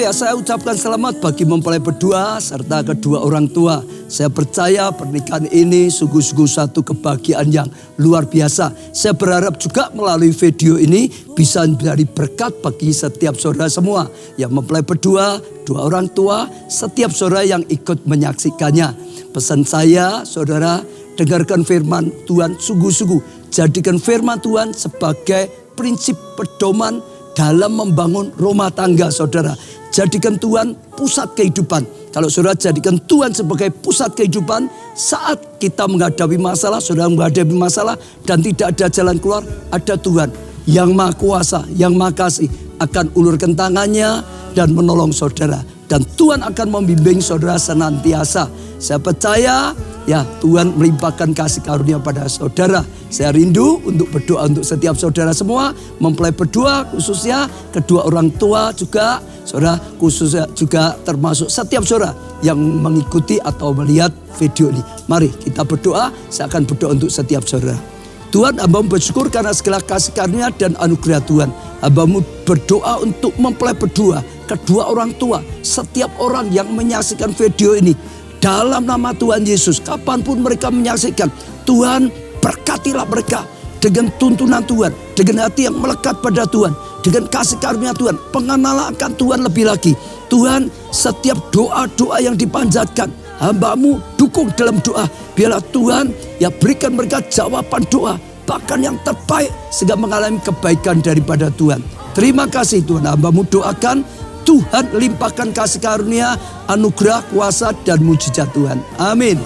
Ya, saya ucapkan selamat bagi mempelai berdua serta kedua orang tua. Saya percaya pernikahan ini sungguh-sungguh satu kebahagiaan yang luar biasa. Saya berharap juga melalui video ini bisa menjadi berkat bagi setiap saudara semua yang mempelai berdua, dua orang tua, setiap saudara yang ikut menyaksikannya. Pesan saya, saudara, dengarkan firman Tuhan sungguh-sungguh. Jadikan firman Tuhan sebagai prinsip pedoman dalam membangun rumah tangga, saudara. Jadikan Tuhan pusat kehidupan. Kalau saudara jadikan Tuhan sebagai pusat kehidupan, saat kita menghadapi masalah, saudara menghadapi masalah dan tidak ada jalan keluar, ada Tuhan yang Maha Kuasa, yang Maha Kasih akan ulurkan tangannya dan menolong saudara. Dan Tuhan akan membimbing saudara senantiasa. Saya percaya ya Tuhan melimpahkan kasih karunia pada saudara. Saya rindu untuk berdoa untuk setiap saudara semua. Mempelai berdua khususnya, kedua orang tua juga. Saudara khususnya juga termasuk setiap saudara yang mengikuti atau melihat video ini. Mari kita berdoa, saya akan berdoa untuk setiap saudara. Tuhan, hamba-Mu bersyukur karena segala kasih karunia dan anugerah Tuhan. Hamba-Mu berdoa untuk mempelai berdua, kedua orang tua, setiap orang yang menyaksikan video ini. Dalam nama Tuhan Yesus, kapanpun mereka menyaksikan, Tuhan berkatilah mereka dengan tuntunan Tuhan, dengan hati yang melekat pada Tuhan, dengan kasih karunia Tuhan, pengenalan akan Tuhan lebih lagi. Tuhan, setiap doa-doa yang dipanjatkan, hamba-Mu dukung dalam doa. Biarlah Tuhan ya berikan mereka jawaban doa, bahkan yang terbaik sehingga mengalami kebaikan daripada Tuhan. Terima kasih Tuhan, hamba-Mu doakan Tuhan limpahkan kasih karunia, anugerah, kuasa dan mujizat Tuhan. Amin.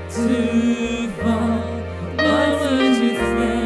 To fall, what would you say?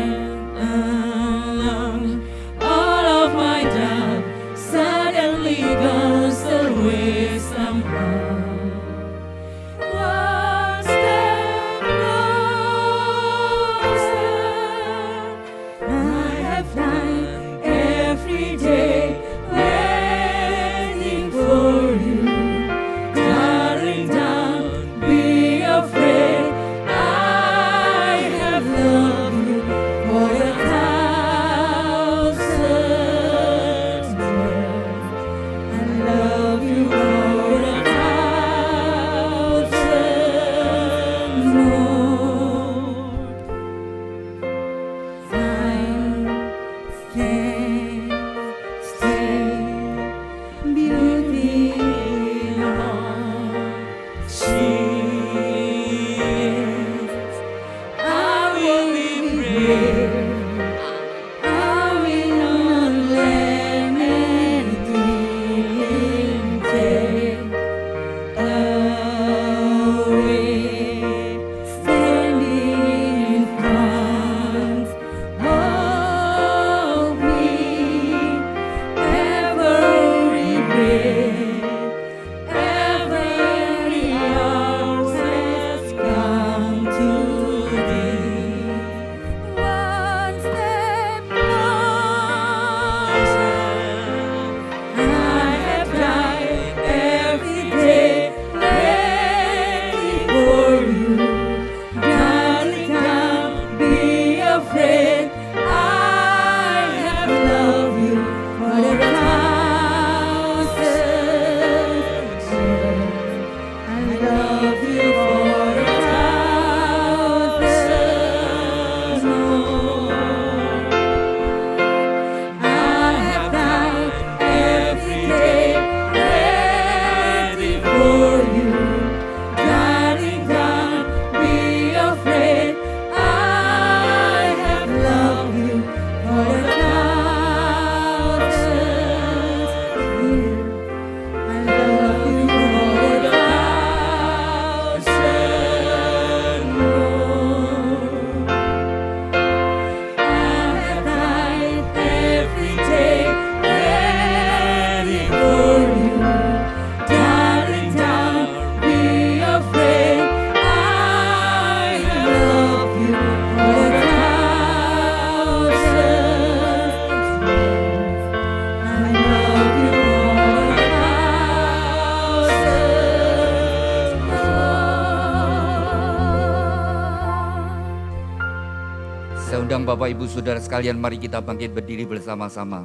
undang Bapak Ibu Saudara sekalian, mari kita bangkit berdiri bersama-sama.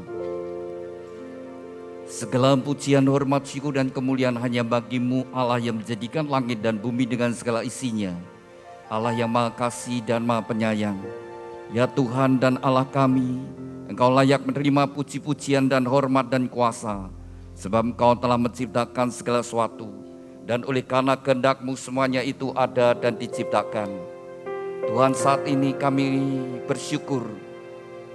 Segala pujian, hormat, syukur dan kemuliaan hanya bagi-Mu, Allah yang menjadikan langit dan bumi dengan segala isinya. Allah yang Maha Kasih dan Maha Penyayang. Ya Tuhan dan Allah kami, Engkau layak menerima puji-pujian dan hormat dan kuasa, sebab Engkau telah menciptakan segala sesuatu, dan oleh karena kehendak-Mu semuanya itu ada dan diciptakan. Tuhan, saat ini kami bersyukur,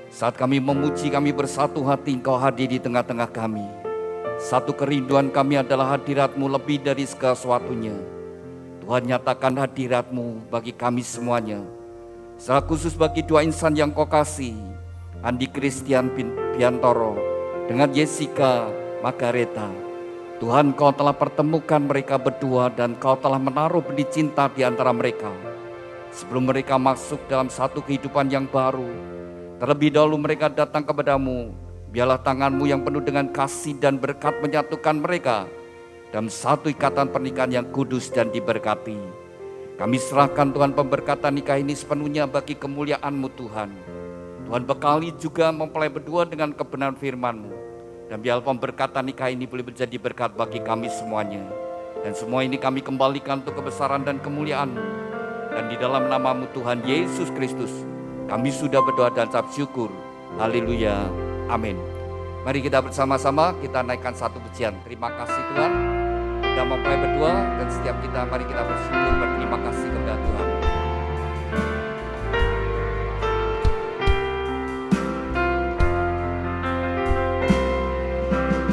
saat kami memuji, kami bersatu hati, Engkau hadir di tengah-tengah kami. Satu kerinduan kami adalah hadirat-Mu lebih dari segala sesuatunya. Tuhan, nyatakan hadirat-Mu bagi kami semuanya. Secara khusus bagi dua insan yang Kau kasih, Andi Christian Piantoro dengan Jessica Margareta. Tuhan, Kau telah pertemukan mereka berdua dan Kau telah menaruh benih cinta di antara mereka. Sebelum mereka masuk dalam satu kehidupan yang baru, terlebih dahulu mereka datang kepadamu. Biarlah tangan-Mu yang penuh dengan kasih dan berkat menyatukan mereka dalam satu ikatan pernikahan yang kudus dan diberkati. Kami serahkan Tuhan pemberkatan nikah ini sepenuhnya bagi kemuliaan-Mu Tuhan. Tuhan, bekali juga mempelai berdua dengan kebenaran firman-Mu. Dan biarlah pemberkatan nikah ini boleh menjadi berkat bagi kami semuanya. Dan semua ini kami kembalikan untuk kebesaran dan kemuliaan-Mu. Dan di dalam nama-Mu Tuhan Yesus Kristus, kami sudah berdoa dan ucap syukur. Haleluya. Amin. Mari kita bersama-sama kita naikkan satu pujian. Terima kasih Tuhan sudah mempelai berdua, dan setiap kita mari kita bersyukur, berterima kasih kepada Tuhan.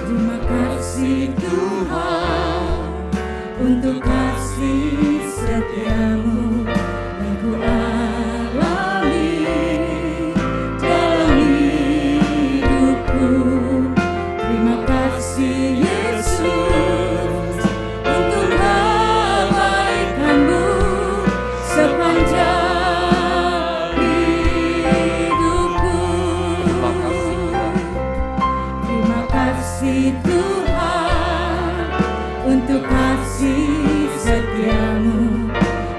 Terima kasih Tuhan untuk kasih setia-Mu yang ku alami dalam hidupku. Terima kasih Yesus untuk kebaikan-Mu sepanjang hidupku. Terima kasih Tuhan untuk kasih setia-Mu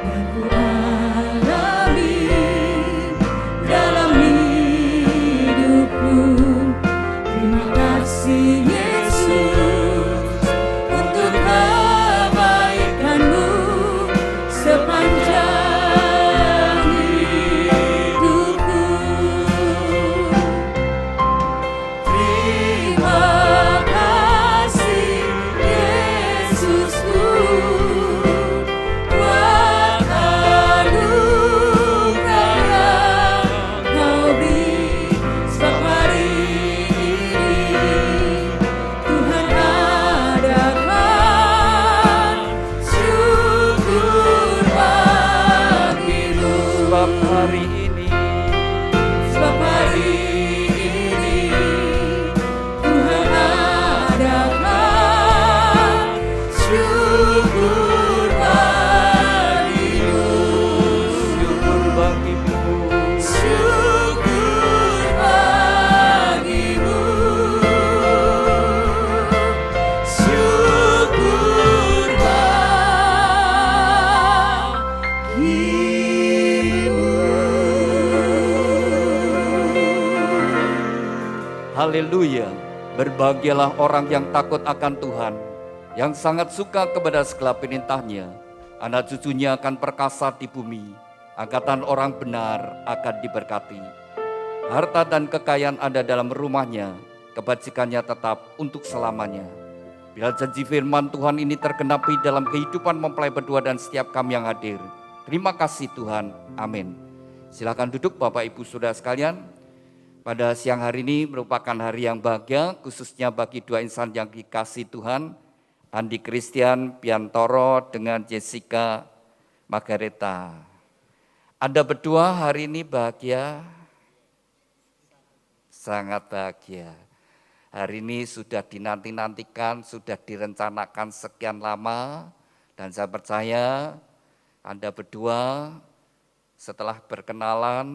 yang ku alami dalam hidupku. Terima kasih Yesus untuk kebaikan-Mu sepanjang hidupku. Terima kasih Yesusku buat anugerah yang Kau beri. Sebab hari ini Tuhan adakan syukur bagi-Mu. Sebab hari ini Sebab hari ini Tuhan adakan syukur bagi-Mu. syukur bagi-Mu. Syukur bagi-Mu. Syukur bagi-Mu. Haleluya. Berbahagialah orang yang takut akan Tuhan, yang sangat suka kepada segala perintah-Nya. Anak cucunya akan perkasa di bumi, angkatan orang benar akan diberkati. Harta dan kekayaan ada dalam rumahnya, kebajikannya tetap untuk selamanya. Bila janji firman Tuhan ini tergenapi dalam kehidupan mempelai berdua dan setiap kami yang hadir. Terima kasih Tuhan. Amin. Silakan duduk Bapak Ibu Saudara sekalian. Pada siang hari ini merupakan hari yang bahagia, khususnya bagi dua insan yang dikasih Tuhan, Andi Christian Piantoro dengan Jessica Margareta. Anda berdua hari ini bahagia? Sangat bahagia. Hari ini sudah dinanti-nantikan, sudah direncanakan sekian lama, dan saya percaya Anda berdua setelah berkenalan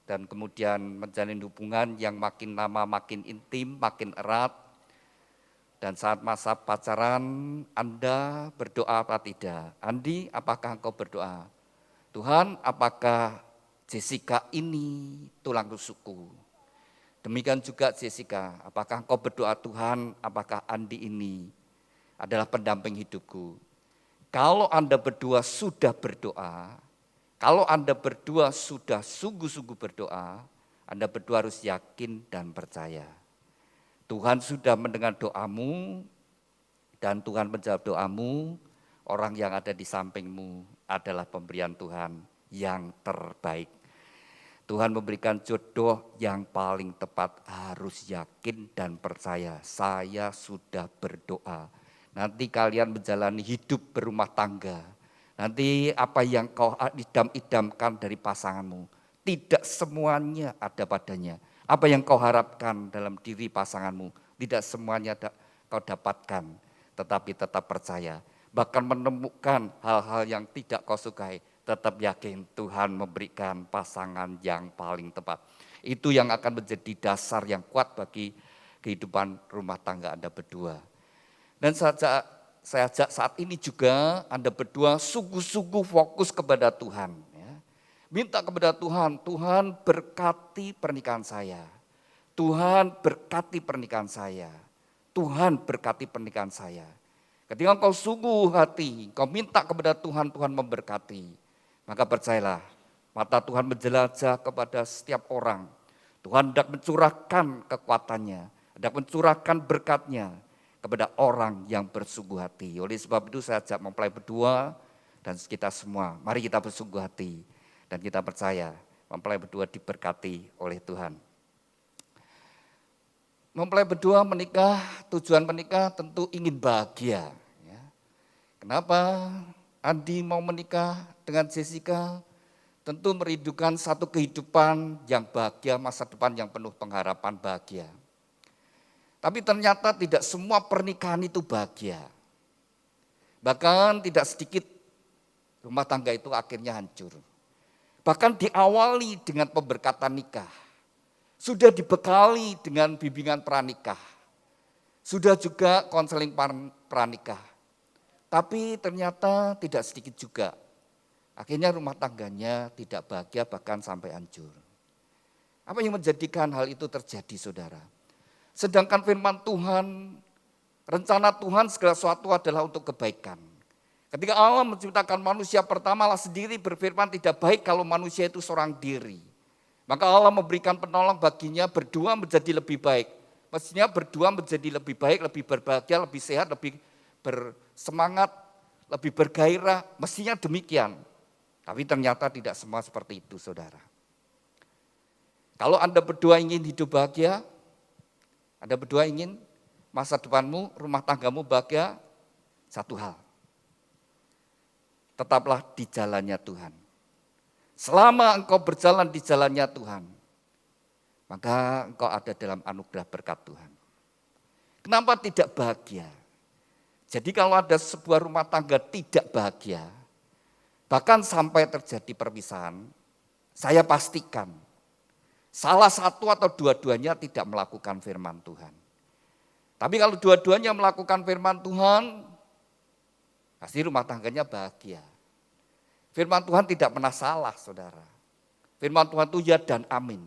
dan kemudian menjalin hubungan yang makin lama makin intim, makin erat. Dan saat masa pacaran Anda berdoa apa tidak? Andi, apakah engkau berdoa? Tuhan, apakah Jessica ini tulang rusukku. Demikian juga Jessica, apakah engkau berdoa Tuhan, apakah Andi ini adalah pendamping hidupku. Kalau Anda berdua sudah berdoa, kalau Anda berdua sudah sungguh-sungguh berdoa, Anda berdua harus yakin dan percaya. Tuhan sudah mendengar doamu dan Tuhan menjawab doamu. Orang yang ada di sampingmu adalah pemberian Tuhan yang terbaik. Tuhan memberikan jodoh yang paling tepat, harus yakin dan percaya. Saya sudah berdoa. Nanti kalian menjalani hidup berumah tangga. Nanti apa yang kau idam-idamkan dari pasanganmu, tidak semuanya ada padanya. Apa yang kau harapkan dalam diri pasanganmu, tidak semuanya kau dapatkan. Tetapi tetap percaya. Bahkan menemukan hal-hal yang tidak kau sukai, tetap yakin Tuhan memberikan pasangan yang paling tepat. Itu yang akan menjadi dasar yang kuat bagi kehidupan rumah tangga Anda berdua. Dan saya ajak saat ini juga Anda berdua sungguh-sungguh fokus kepada Tuhan. Ya. Minta kepada Tuhan, Tuhan berkati pernikahan saya. Tuhan berkati pernikahan saya. Tuhan berkati pernikahan saya. Ketika engkau sungguh hati, engkau minta kepada Tuhan, Tuhan memberkati. Maka percayalah, mata Tuhan menjelajah kepada setiap orang. Tuhan hendak mencurahkan kekuatannya, hendak mencurahkan berkatnya kepada orang yang bersungguh hati. Oleh sebab itu saya ajak mempelai berdua dan kita semua, mari kita bersungguh hati. Dan kita percaya mempelai berdua diberkati oleh Tuhan. Mempelai berdua menikah, tujuan menikah tentu ingin bahagia. Ya. Kenapa Andi mau menikah dengan Jessica? Tentu merindukan satu kehidupan yang bahagia, masa depan yang penuh pengharapan bahagia. Tapi ternyata tidak semua pernikahan itu bahagia. Bahkan tidak sedikit rumah tangga itu akhirnya hancur. Bahkan diawali dengan pemberkatan nikah. Sudah dibekali dengan bimbingan pranikah. Sudah juga konseling pranikah. Tapi ternyata tidak sedikit juga. Akhirnya rumah tangganya tidak bahagia bahkan sampai hancur. Apa yang menjadikan hal itu terjadi saudara? Sedangkan firman Tuhan, rencana Tuhan segala sesuatu adalah untuk kebaikan. Ketika Allah menciptakan manusia pertama, Allah sendiri berfirman tidak baik kalau manusia itu seorang diri. Maka Allah memberikan penolong baginya berdua menjadi lebih baik. Mestinya berdua menjadi lebih baik, lebih berbahagia, lebih sehat, lebih bersemangat, lebih bergairah. Mestinya demikian. Tapi ternyata tidak semua seperti itu saudara. Kalau Anda berdua ingin hidup bahagia, Anda berdua ingin masa depanmu, rumah tanggamu bahagia, satu hal. Tetaplah di jalannya Tuhan. Selama engkau berjalan di jalannya Tuhan, maka engkau ada dalam anugerah berkat Tuhan. Kenapa tidak bahagia? Jadi kalau ada sebuah rumah tangga tidak bahagia, bahkan sampai terjadi perpisahan, saya pastikan salah satu atau dua-duanya tidak melakukan firman Tuhan. Tapi kalau dua-duanya melakukan firman Tuhan, pasti rumah tangganya bahagia. Firman Tuhan tidak pernah salah, saudara. Firman Tuhan itu ya dan amin.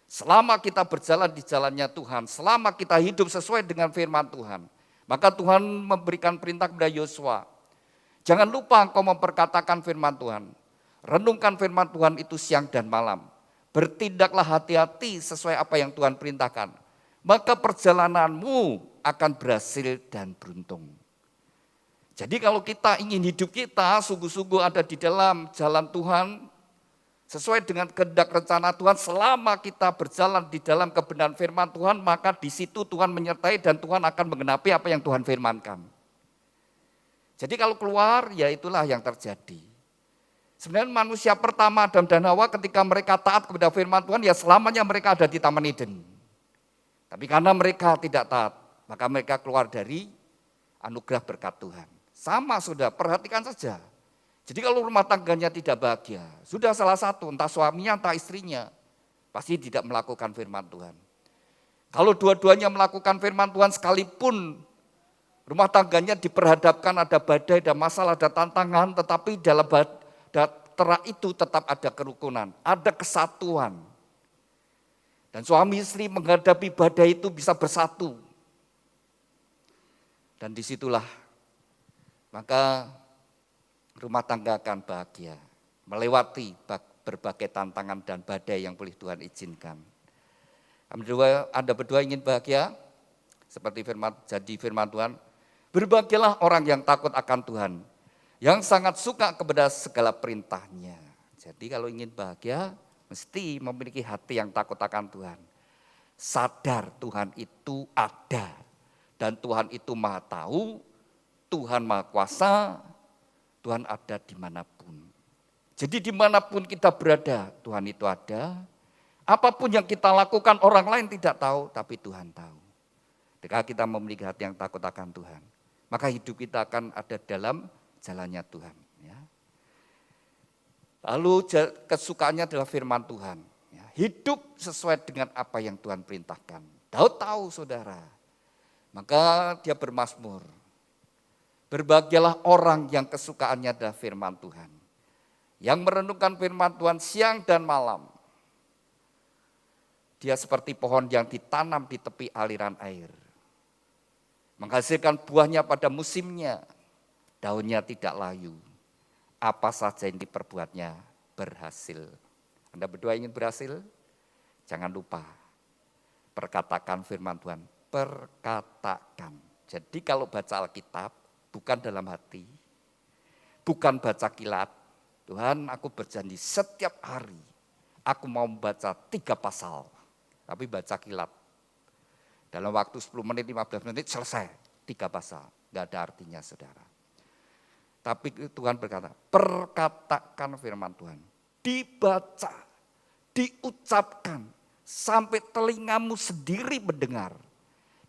Selama kita berjalan di jalannya Tuhan, selama kita hidup sesuai dengan firman Tuhan, maka Tuhan memberikan perintah kepada Yosua. Jangan lupa engkau memperkatakan firman Tuhan. Renungkan firman Tuhan itu siang dan malam. Bertindaklah hati-hati sesuai apa yang Tuhan perintahkan. Maka perjalananmu akan berhasil dan beruntung. Jadi kalau kita ingin hidup kita sungguh-sungguh ada di dalam jalan Tuhan, sesuai dengan kehendak rencana Tuhan, selama kita berjalan di dalam kebenaran firman Tuhan, maka di situ Tuhan menyertai dan Tuhan akan menggenapi apa yang Tuhan firmankan. Jadi kalau keluar, ya itulah yang terjadi. Sebenarnya manusia pertama Adam dan Hawa ketika mereka taat kepada firman Tuhan, ya selamanya mereka ada di Taman Eden. Tapi karena mereka tidak taat, maka mereka keluar dari anugerah berkat Tuhan. Sama sudah, perhatikan saja. Jadi kalau rumah tangganya tidak bahagia, sudah salah satu, entah suaminya, entah istrinya, pasti tidak melakukan firman Tuhan. Kalau dua-duanya melakukan firman Tuhan sekalipun rumah tangganya diperhadapkan ada badai, ada masalah, ada tantangan, tetapi dalam bahtera itu tetap ada kerukunan, ada kesatuan. Dan suami istri menghadapi badai itu bisa bersatu. Dan disitulah maka rumah tangga akan bahagia, melewati berbagai tantangan dan badai yang boleh Tuhan izinkan. Anda berdua ingin bahagia? Seperti firman Tuhan, berbahagialah orang yang takut akan Tuhan, yang sangat suka kepada segala perintahnya. Jadi kalau ingin bahagia, mesti memiliki hati yang takut akan Tuhan. Sadar Tuhan itu ada, dan Tuhan itu maha tahu, Tuhan maha kuasa, Tuhan ada dimanapun. Jadi dimanapun kita berada, Tuhan itu ada. Apapun yang kita lakukan orang lain tidak tahu, tapi Tuhan tahu. Ketika kita memiliki hati yang takut akan Tuhan, maka hidup kita akan ada dalam jalannya Tuhan. Ya. Lalu kesukaannya adalah firman Tuhan. Ya. Hidup sesuai dengan apa yang Tuhan perintahkan. Daud tahu saudara, maka dia bermazmur. Berbahagialah orang yang kesukaannya adalah firman Tuhan. Yang merenungkan firman Tuhan siang dan malam. Dia seperti pohon yang ditanam di tepi aliran air. Menghasilkan buahnya pada musimnya. Daunnya tidak layu. Apa saja yang diperbuatnya berhasil. Anda berdua ingin berhasil? Jangan lupa. Perkatakan firman Tuhan. Perkatakan. Jadi kalau baca Alkitab, bukan dalam hati, bukan baca kilat. Tuhan, aku berjanji setiap hari aku mau membaca 3 pasal, tapi baca kilat. Dalam waktu 10 menit, 15 menit selesai 3 pasal. Gak ada artinya saudara. Tapi Tuhan berkata, perkatakan firman Tuhan. Dibaca, diucapkan, sampai telingamu sendiri mendengar.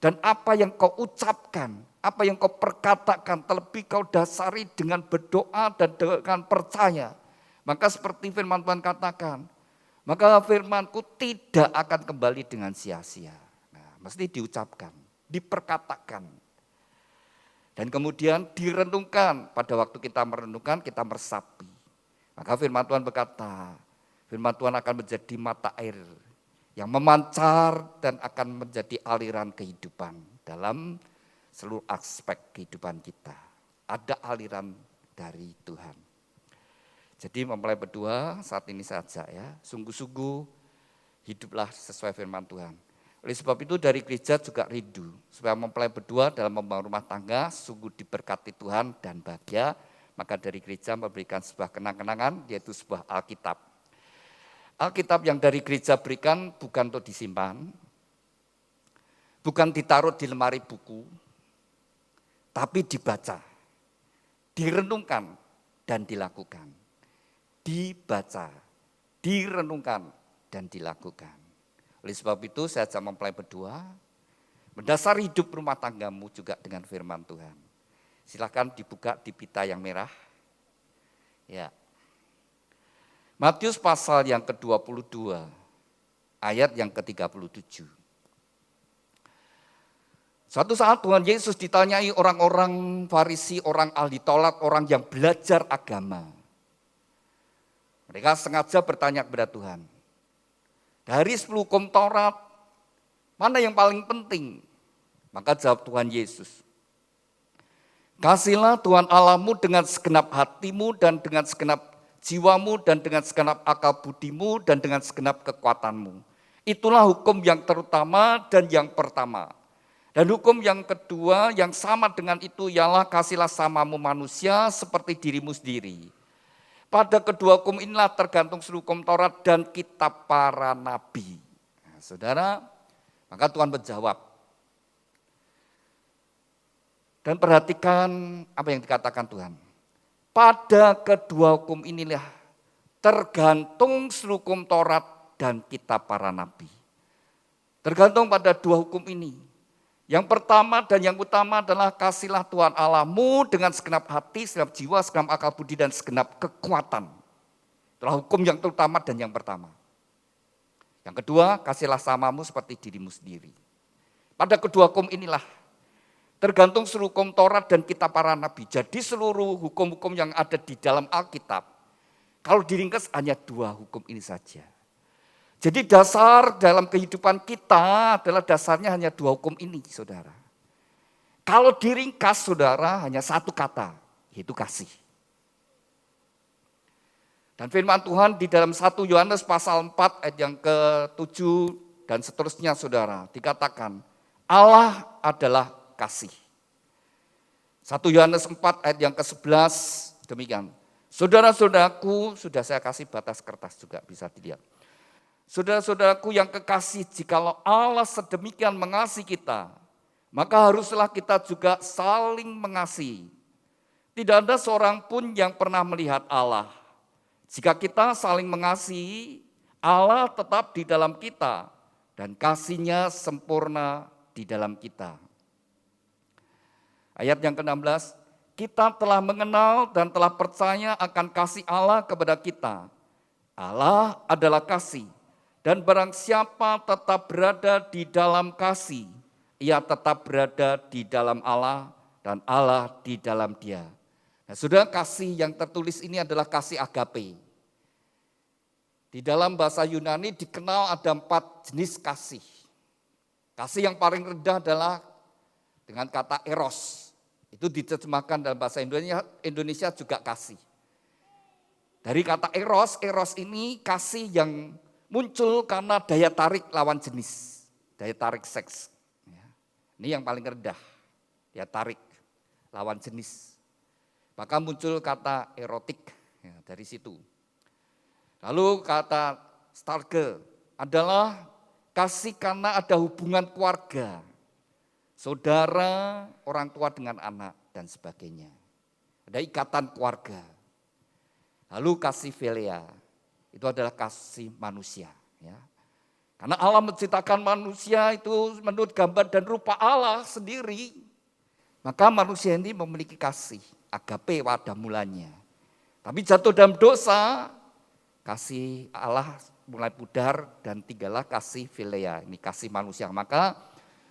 Dan apa yang kau ucapkan, apa yang kau perkatakan, terlebih kau dasari dengan berdoa dan dengan percaya. Maka seperti firman Tuhan katakan, maka firmanku tidak akan kembali dengan sia-sia. Nah, mesti diucapkan, diperkatakan. Dan kemudian direnungkan, pada waktu kita merenungkan, kita meresapi. Maka firman Tuhan berkata, firman Tuhan akan menjadi mata air yang memancar dan akan menjadi aliran kehidupan dalam seluruh aspek kehidupan kita. Ada aliran dari Tuhan. Jadi mempelai berdua saat ini saja ya, sungguh-sungguh hiduplah sesuai firman Tuhan. Oleh sebab itu dari gereja juga rindu, supaya mempelai berdua dalam membangun rumah tangga sungguh diberkati Tuhan dan bahagia. Maka dari gereja memberikan sebuah kenang-kenangan, yaitu sebuah Alkitab. Alkitab yang dari gereja berikan bukan untuk disimpan, bukan ditaruh di lemari buku, tapi dibaca, direnungkan dan dilakukan. Dibaca, direnungkan dan dilakukan. Oleh sebab itu saya ajak mempelai berdua, mendasari hidup rumah tanggamu juga dengan firman Tuhan. Silakan dibuka di pita yang merah. Ya. Matius pasal yang ke-22, ayat yang ke-37. Suatu saat Tuhan Yesus ditanyai orang-orang Farisi, orang ahli Taurat, orang yang belajar agama. Mereka sengaja bertanya kepada Tuhan, dari 10 hukum Taurat, mana yang paling penting? Maka jawab Tuhan Yesus, kasihlah Tuhan Allahmu dengan segenap hatimu dan dengan segenap jiwamu dan dengan segenap akal budimu dan dengan segenap kekuatanmu. Itulah hukum yang terutama dan yang pertama. Dan hukum yang kedua yang sama dengan itu ialah kasihlah samamu manusia seperti dirimu sendiri. Pada kedua hukum inilah tergantung seluruh hukum Taurat dan kitab para nabi. Nah, saudara, maka Tuhan menjawab. Dan perhatikan apa yang dikatakan Tuhan. Pada kedua hukum inilah tergantung seluruh hukum Taurat dan kitab para nabi. Tergantung pada 2 hukum ini. Yang pertama dan yang utama adalah kasihlah Tuhan Allahmu dengan segenap hati, segenap jiwa, segenap akal budi dan segenap kekuatan. Itulah hukum yang terutama dan yang pertama. Yang kedua, kasihlah samamu seperti dirimu sendiri. Pada kedua hukum inilah tergantung seluruh hukum Taurat dan kitab para nabi. Jadi seluruh hukum-hukum yang ada di dalam Alkitab Kalau diringkas hanya 2 hukum ini saja. Jadi dasar dalam kehidupan kita adalah dasarnya hanya 2 hukum ini, saudara. Kalau diringkas, saudara, hanya 1 kata, yaitu kasih. Dan firman Tuhan di dalam 1 Yohanes pasal 4 ayat yang ke-7 dan seterusnya, saudara, dikatakan Allah adalah kasih. 1 Yohanes 4 ayat yang ke-11 demikian. Saudara-saudaraku, sudah saya kasih batas kertas juga bisa dilihat. Saudara-saudaraku yang kekasih, jikalau Allah sedemikian mengasihi kita, maka haruslah kita juga saling mengasihi. Tidak ada seorang pun yang pernah melihat Allah. Jika kita saling mengasihi, Allah tetap di dalam kita dan kasih-Nya sempurna di dalam kita. Ayat yang ke-16, kita telah mengenal dan telah percaya akan kasih Allah kepada kita. Allah adalah kasih, dan barang siapa tetap berada di dalam kasih, ia tetap berada di dalam Allah dan Allah di dalam dia. Nah, saudara, kasih yang tertulis ini adalah kasih agape. Di dalam bahasa Yunani dikenal ada 4 jenis kasih. Kasih yang paling rendah adalah dengan kata eros. Itu diterjemahkan dalam bahasa Indonesia juga kasih. Dari kata eros, eros ini kasih yang muncul karena daya tarik lawan jenis. Daya tarik seks. Ini yang paling rendah, daya tarik lawan jenis. Maka muncul kata erotik dari situ. Lalu kata starge adalah kasih karena ada hubungan keluarga. Saudara, orang tua dengan anak, dan sebagainya. Ada ikatan keluarga. Lalu kasih philia, itu adalah kasih manusia. Ya. Karena Allah menciptakan manusia itu menurut gambar dan rupa Allah sendiri. Maka manusia ini memiliki kasih, agape pada mulanya. Tapi jatuh dalam dosa, kasih Allah mulai pudar dan tinggallah kasih philia, ini kasih manusia. Maka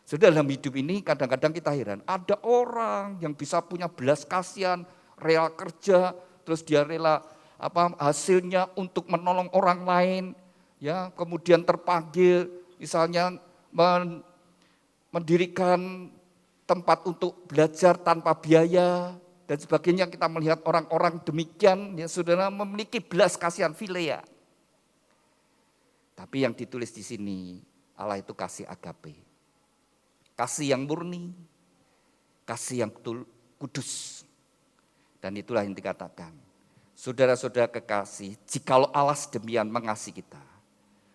sudah dalam hidup ini kadang-kadang kita heran, ada orang yang bisa punya belas kasihan, rela kerja, terus dia rela hasilnya untuk menolong orang lain, ya, kemudian terpanggil misalnya mendirikan tempat untuk belajar tanpa biaya dan sebagainya. Kita melihat orang-orang demikian, ya, saudara, memiliki belas kasihan philia. Tapi yang ditulis di sini, Allah itu kasih agape. Kasih yang murni, kasih yang kudus. Dan itulah yang dikatakan. Saudara-saudara kekasih, jikalau Allah sedemikian mengasihi kita,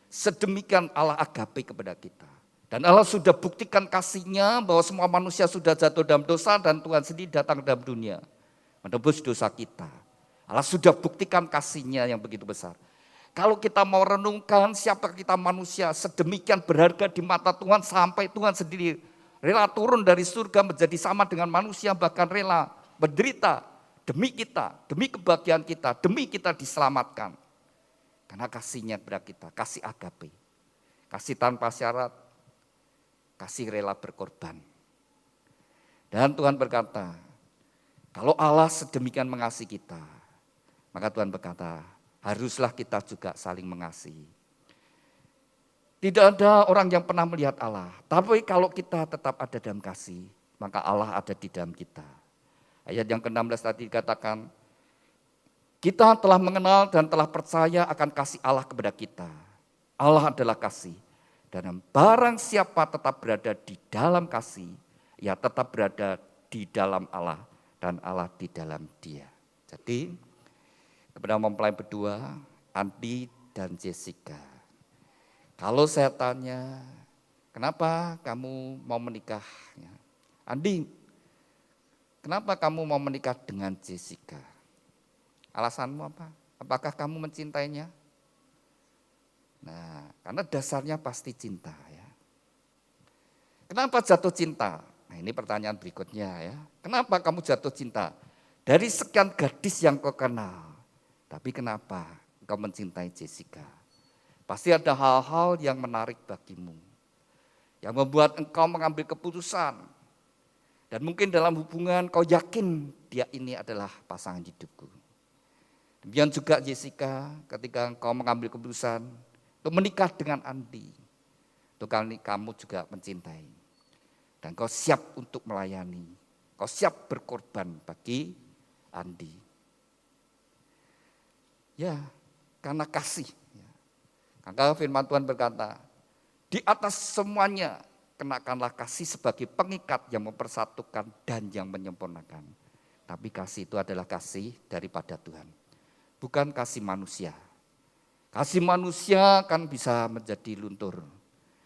sedemikian Allah agape kepada kita. Dan Allah sudah buktikan kasih-Nya bahwa semua manusia sudah jatuh dalam dosa dan Tuhan sendiri datang dalam dunia menebus dosa kita. Allah sudah buktikan kasih-Nya yang begitu besar. Kalau kita mau renungkan siapa kita manusia sedemikian berharga di mata Tuhan sampai Tuhan sendiri rela turun dari surga menjadi sama dengan manusia, bahkan rela menderita demi kita, demi kebahagiaan kita, demi kita diselamatkan. Karena kasih-Nya kepada kita, kasih agape, kasih tanpa syarat, kasih rela berkorban. Dan Tuhan berkata, kalau Allah sedemikian mengasihi kita, maka Tuhan berkata, haruslah kita juga saling mengasihi. Tidak ada orang yang pernah melihat Allah, tapi kalau kita tetap ada dalam kasih, maka Allah ada di dalam kita. Ayat yang ke-16 tadi dikatakan, kita telah mengenal dan telah percaya akan kasih Allah kepada kita. Allah adalah kasih, dan barang siapa tetap berada di dalam kasih, ia tetap berada di dalam Allah, dan Allah di dalam dia. Jadi, kepada mempelai berdua, Andi dan Jessica, kalau saya tanya, kenapa kamu mau menikah? Andi, kenapa kamu mau menikah dengan Jessica? Alasanmu apa? Apakah kamu mencintainya? Nah, karena dasarnya pasti cinta, ya. Kenapa jatuh cinta? Nah, ini pertanyaan berikutnya, ya. Kenapa kamu jatuh cinta? Dari sekian gadis yang kau kenal, tapi kenapa kau mencintai Jessica? Pasti ada hal-hal yang menarik bagimu, yang membuat engkau mengambil keputusan. Dan mungkin dalam hubungan kau yakin dia ini adalah pasangan hidupku. Demikian juga Jessica, ketika engkau mengambil keputusan untuk menikah dengan Andi, itu kali kamu juga mencintai. Dan kau siap untuk melayani, kau siap berkorban bagi Andi. Ya, karena kasih. Maka firman Tuhan berkata, di atas semuanya kenakanlah kasih sebagai pengikat yang mempersatukan dan yang menyempurnakan. Tapi kasih itu adalah kasih daripada Tuhan, bukan kasih manusia. Kasih manusia kan bisa menjadi luntur.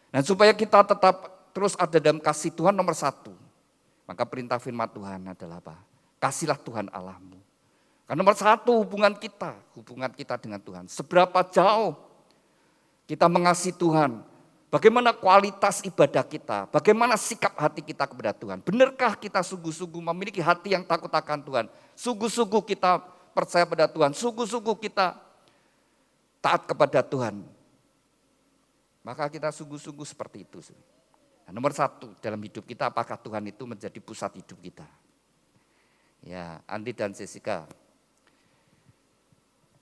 Dan supaya kita tetap terus ada dalam kasih Tuhan nomor satu, maka perintah firman Tuhan adalah apa? Kasihlah Tuhan Allahmu. Karena nomor satu hubungan kita dengan Tuhan. Seberapa jauh kita mengasihi Tuhan, bagaimana kualitas ibadah kita, bagaimana sikap hati kita kepada Tuhan. Benarkah kita sungguh-sungguh memiliki hati yang takut akan Tuhan? Sungguh-sungguh kita percaya pada Tuhan, sungguh-sungguh kita taat kepada Tuhan. Maka kita sungguh-sungguh seperti itu. Nah, nomor satu dalam hidup kita, apakah Tuhan itu menjadi pusat hidup kita? Ya, Andi dan Jessica,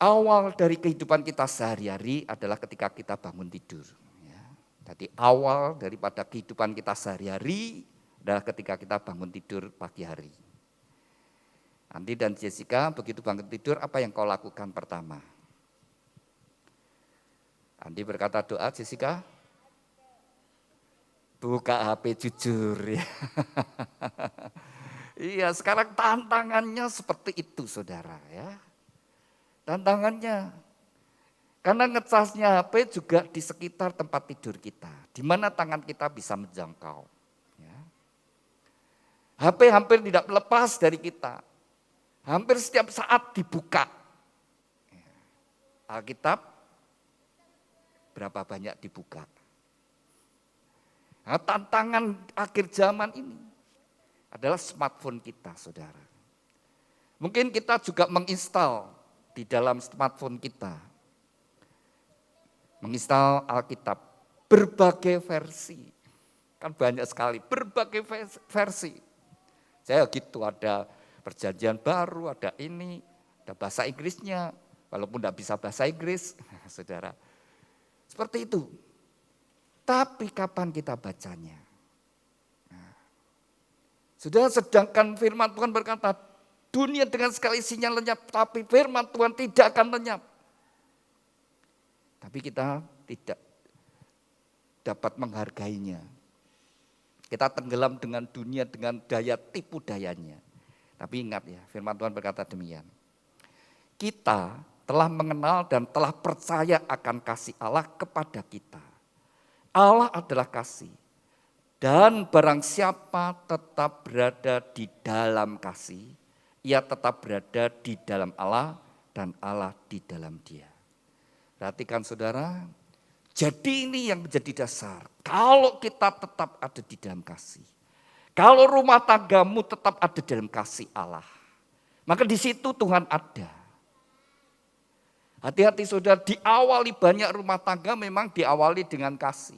awal dari kehidupan kita sehari-hari adalah ketika kita bangun tidur. Ya, jadi awal daripada kehidupan kita sehari-hari adalah ketika kita bangun tidur pagi hari. Andi dan Jessica, begitu bangun tidur, apa yang kau lakukan pertama? Andi berkata doa, Jessica, buka HP jujur. Ya. Iya, sekarang tantangannya seperti itu, saudara. Ya, tantangannya, karena ngecasnya HP juga di sekitar tempat tidur kita, di mana tangan kita bisa menjangkau. Ya. HP hampir tidak lepas dari kita, hampir setiap saat dibuka. Ya. Alkitab berapa banyak dibuka. Nah, tantangan akhir zaman ini adalah smartphone kita, saudara. Mungkin kita juga menginstal di dalam smartphone kita, menginstal Alkitab, berbagai versi. Kan banyak sekali, berbagai versi. Saya gitu, ada perjanjian baru, ada ini, ada bahasa Inggrisnya, walaupun tidak bisa bahasa Inggris, saudara. Seperti itu. Tapi kapan kita bacanya? Nah, sudah, sedangkan firman Tuhan berkata, dunia dengan segala isinya lenyap, tapi firman Tuhan tidak akan lenyap. Tapi kita tidak dapat menghargainya. Kita tenggelam dengan dunia, dengan daya tipu dayanya. Tapi ingat ya, firman Tuhan berkata demikian. Kita telah mengenal dan telah percaya akan kasih Allah kepada kita. Allah adalah kasih. Dan barang siapa tetap berada di dalam kasih, ia tetap berada di dalam Allah dan Allah di dalam dia. Perhatikan saudara, jadi ini yang menjadi dasar. Kalau kita tetap ada di dalam kasih, kalau rumah tanggamu tetap ada dalam kasih Allah, maka di situ Tuhan ada. Hati-hati saudara, diawali banyak rumah tangga memang diawali dengan kasih.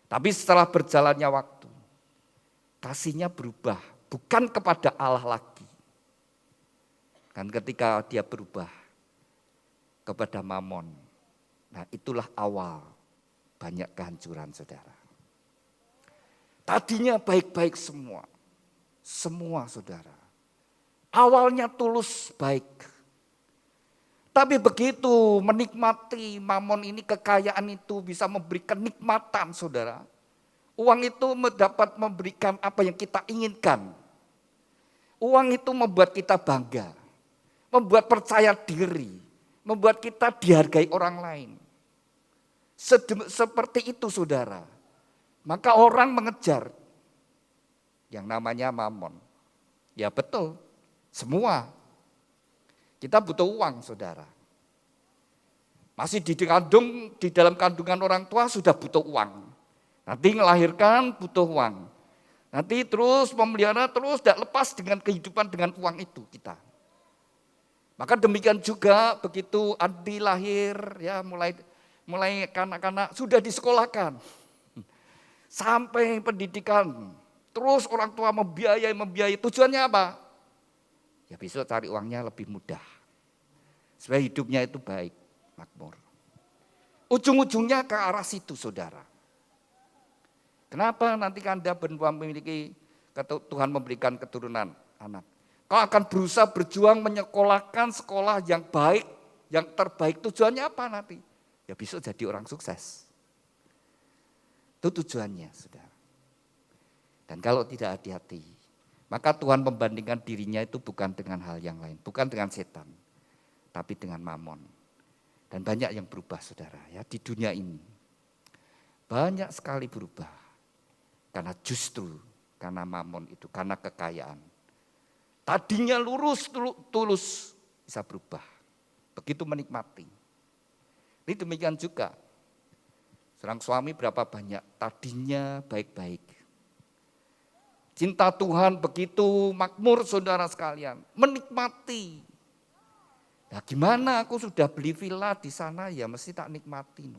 Tapi setelah berjalannya waktu, kasihnya berubah, bukan kepada Allah lagi. Kan ketika dia berubah kepada Mamon, nah itulah awal banyak kehancuran saudara. Tadinya baik-baik semua saudara. Awalnya tulus baik. Tapi begitu menikmati Mamon ini, kekayaan itu bisa memberikan nikmatan saudara. Uang itu dapat memberikan apa yang kita inginkan. Uang itu membuat kita bangga, membuat percaya diri, membuat kita dihargai orang lain. Seperti itu saudara. Maka orang mengejar yang namanya Mamon. Ya betul, semua. Kita butuh uang, saudara. Masih di dalam kandungan orang tua sudah butuh uang. Nanti melahirkan butuh uang. Nanti terus memelihara, terus tidak lepas dengan kehidupan dengan uang itu kita. Maka demikian juga begitu Andi lahir, ya mulai kanak-kanak sudah disekolahkan. Sampai pendidikan. Terus orang tua membiayai. Tujuannya apa? Ya besok cari uangnya lebih mudah. Supaya hidupnya itu baik, makmur. Ujung-ujungnya ke arah situ, saudara. Kenapa nanti Anda memiliki, Tuhan memberikan keturunan anak. Kau akan berusaha berjuang menyekolahkan sekolah yang baik, yang terbaik. Tujuannya apa nanti? Ya besok jadi orang sukses. Itu tujuannya, saudara. Dan kalau tidak hati-hati, maka Tuhan membandingkan dirinya itu bukan dengan hal yang lain, bukan dengan setan, tapi dengan mamon. Dan banyak yang berubah, saudara, ya di dunia ini. Banyak sekali berubah. Karena justru, karena mamon itu, karena kekayaan. Tadinya lurus, tulus, bisa berubah. Begitu menikmati. Ini demikian juga. Seorang suami berapa banyak, tadinya baik-baik. Cinta Tuhan begitu makmur, saudara sekalian. Menikmati. Ya gimana aku sudah beli villa di sana, ya mesti tak nikmati.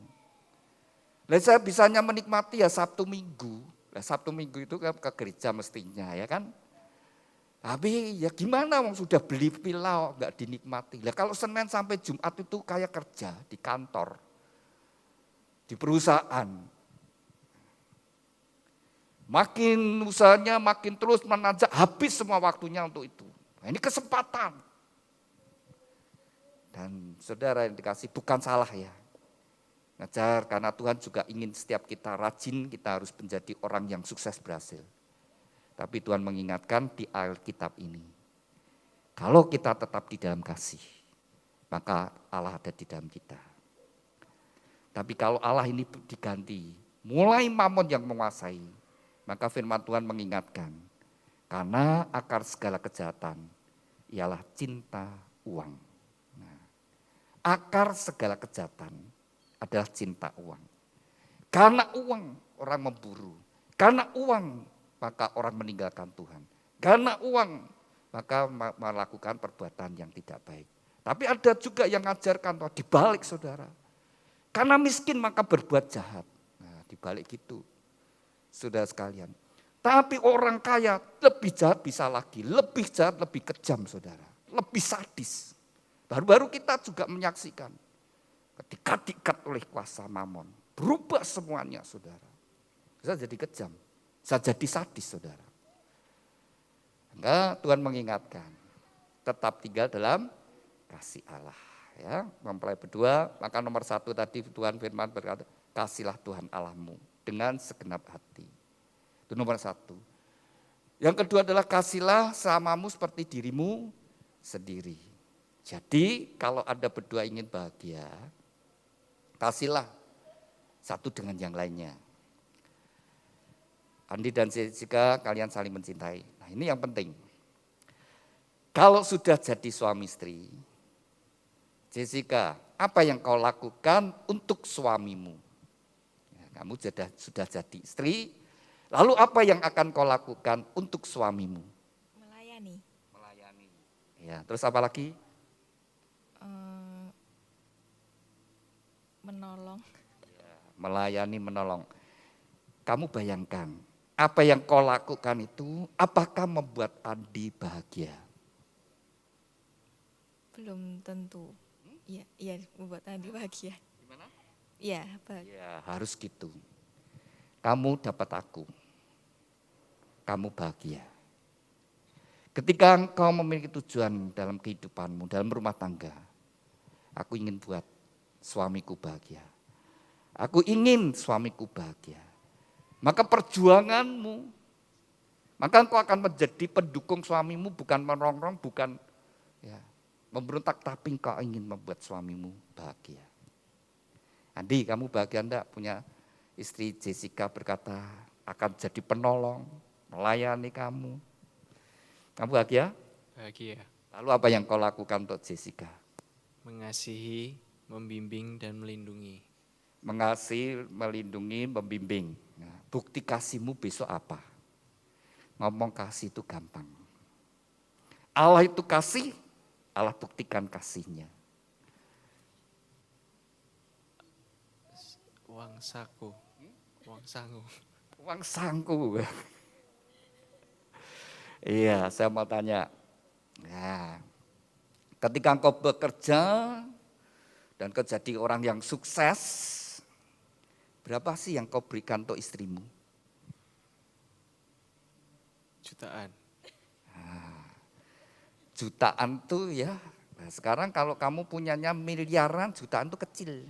Nah, saya bisanya menikmati ya Sabtu Minggu. Nah, Sabtu Minggu itu ke gereja mestinya, ya kan. Tapi ya gimana wong sudah beli villa enggak dinikmati. Lah kalau Senin sampai Jumat itu kayak kerja di kantor, di perusahaan. Makin usahanya makin terus menanjak, habis semua waktunya untuk itu. Nah, ini kesempatan. Dan saudara yang dikasih, bukan salah ya. Ngajar, karena Tuhan juga ingin setiap kita rajin, kita harus menjadi orang yang sukses berhasil. Tapi Tuhan mengingatkan di Alkitab ini, kalau kita tetap di dalam kasih, maka Allah ada di dalam kita. Tapi kalau Allah ini diganti, mulai mamon yang menguasai, maka firman Tuhan mengingatkan, karena akar segala kejahatan ialah cinta uang. Nah, akar segala kejahatan adalah cinta uang. Karena uang orang memburu. Karena uang maka orang meninggalkan Tuhan. Karena uang maka melakukan perbuatan yang tidak baik. Tapi ada juga yang mengajarkan dibalik, saudara. Karena miskin maka berbuat jahat. Nah, dibalik gitu, saudara sekalian. Tapi orang kaya lebih jahat bisa lagi. Lebih jahat, lebih kejam, saudara. Lebih sadis. Baru-baru kita juga menyaksikan. Ketika diikat oleh kuasa mamon, berubah semuanya, saudara. Bisa jadi kejam, bisa jadi sadis, saudara. Maka Tuhan mengingatkan, tetap tinggal dalam kasih Allah. Ya, mempelai berdua, maka nomor 1 tadi Tuhan firman berkata, kasihlah Tuhan Allahmu dengan segenap hati. Itu nomor 1. Yang kedua adalah kasihlah samamu seperti dirimu sendiri. Jadi kalau Anda berdua ingin bahagia, kasihlah satu dengan yang lainnya. Andi dan Jessica, kalian saling mencintai. Nah, ini yang penting. Kalau sudah jadi suami istri, Jessica, apa yang kau lakukan untuk suamimu? Ya, kamu sudah jadi istri, lalu apa yang akan kau lakukan untuk suamimu? Melayani. Melayani. Ya, terus apa lagi? Menolong. Melayani, menolong. Kamu bayangkan, apa yang kau lakukan itu, apakah membuat Andi bahagia? Belum tentu. Iya, membuat Andi bahagia. Gimana? Iya, bahagia. Ya, harus gitu. Kamu dapat aku, kamu bahagia. Ketika engkau memiliki tujuan dalam kehidupanmu, dalam rumah tangga, aku ingin buat suamiku bahagia. Aku ingin suamiku bahagia. Maka perjuanganmu, maka engkau akan menjadi pendukung suamimu, bukan merongrong, bukan ya, memberontak, tapi engkau ingin membuat suamimu bahagia. Andi, kamu bahagia enggak punya istri Jessica berkata akan jadi penolong, melayani kamu. Kamu bahagia? Bahagia. Lalu apa yang kau lakukan untuk Jessica? Mengasihi, membimbing, dan melindungi. Mengasihi, melindungi, membimbing. Nah, bukti kasihmu besok apa? Ngomong kasih itu gampang. Allah itu kasih, Allah buktikan kasihnya. Uang saku, uang sangu. Uang sangku. Iya, saya mau tanya. Nah, Ketika engkau bekerja dan kau jadi orang yang sukses, berapa sih yang kau berikan untuk istrimu? Jutaan. Jutaan tuh ya. Nah, sekarang kalau kamu punyanya miliaran, jutaan tuh kecil.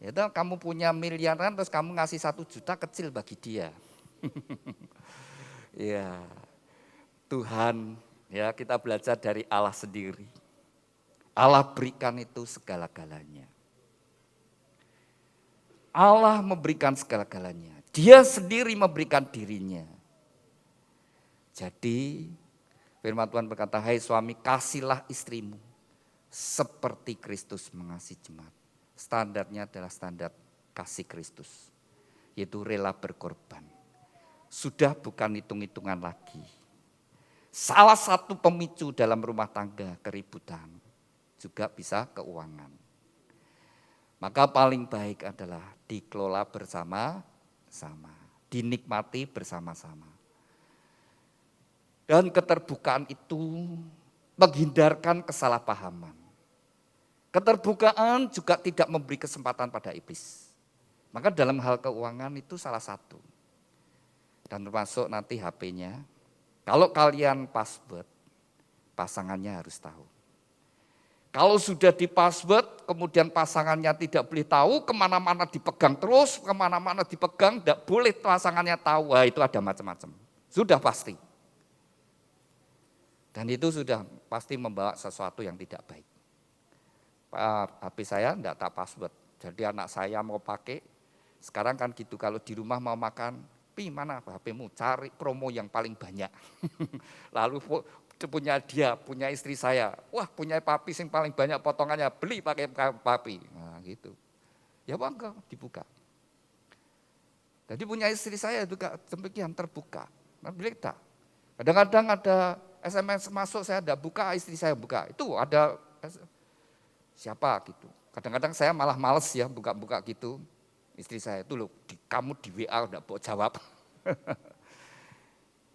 Itu kamu punya miliaran terus kamu ngasih 1 juta, kecil bagi dia. Ya, Tuhan, ya kita belajar dari Allah sendiri. Allah berikan itu segala-galanya. Allah memberikan segala-galanya. Dia sendiri memberikan dirinya. Jadi firman Tuhan berkata, hai suami, kasihlah istrimu seperti Kristus mengasihi jemaat. Standarnya adalah standar kasih Kristus, yaitu rela berkorban. Sudah bukan hitung-hitungan lagi. Salah satu pemicu dalam rumah tangga keributan juga bisa keuangan. Maka paling baik adalah dikelola bersama-sama, dinikmati bersama-sama. Dan keterbukaan itu menghindarkan kesalahpahaman. Keterbukaan juga tidak memberi kesempatan pada iblis. Maka dalam hal keuangan itu salah satu. Dan termasuk nanti HP-nya, kalau kalian password, pasangannya harus tahu. Kalau sudah di password, kemudian pasangannya tidak boleh tahu, kemana-mana dipegang terus, kemana-mana dipegang, tidak boleh pasangannya tahu, wah itu ada macam-macam. Sudah pasti. Dan itu sudah pasti membawa sesuatu yang tidak baik. HP saya tidak tak password, jadi anak saya mau pakai, sekarang kan gitu, kalau di rumah mau makan, mana HP-mu, cari promo yang paling banyak. Lalu punya dia, punya istri saya, wah punya papi yang paling banyak potongannya, beli pakai papi. Nah gitu, ya bangga dibuka. Jadi punya istri saya juga demikian terbuka. Nah, tak. Kadang-kadang ada SMS masuk, saya tidak buka, istri saya buka. Itu ada siapa gitu. Kadang-kadang saya malah males ya buka-buka gitu. Istri saya itu loh, kamu di WA udah mau jawab.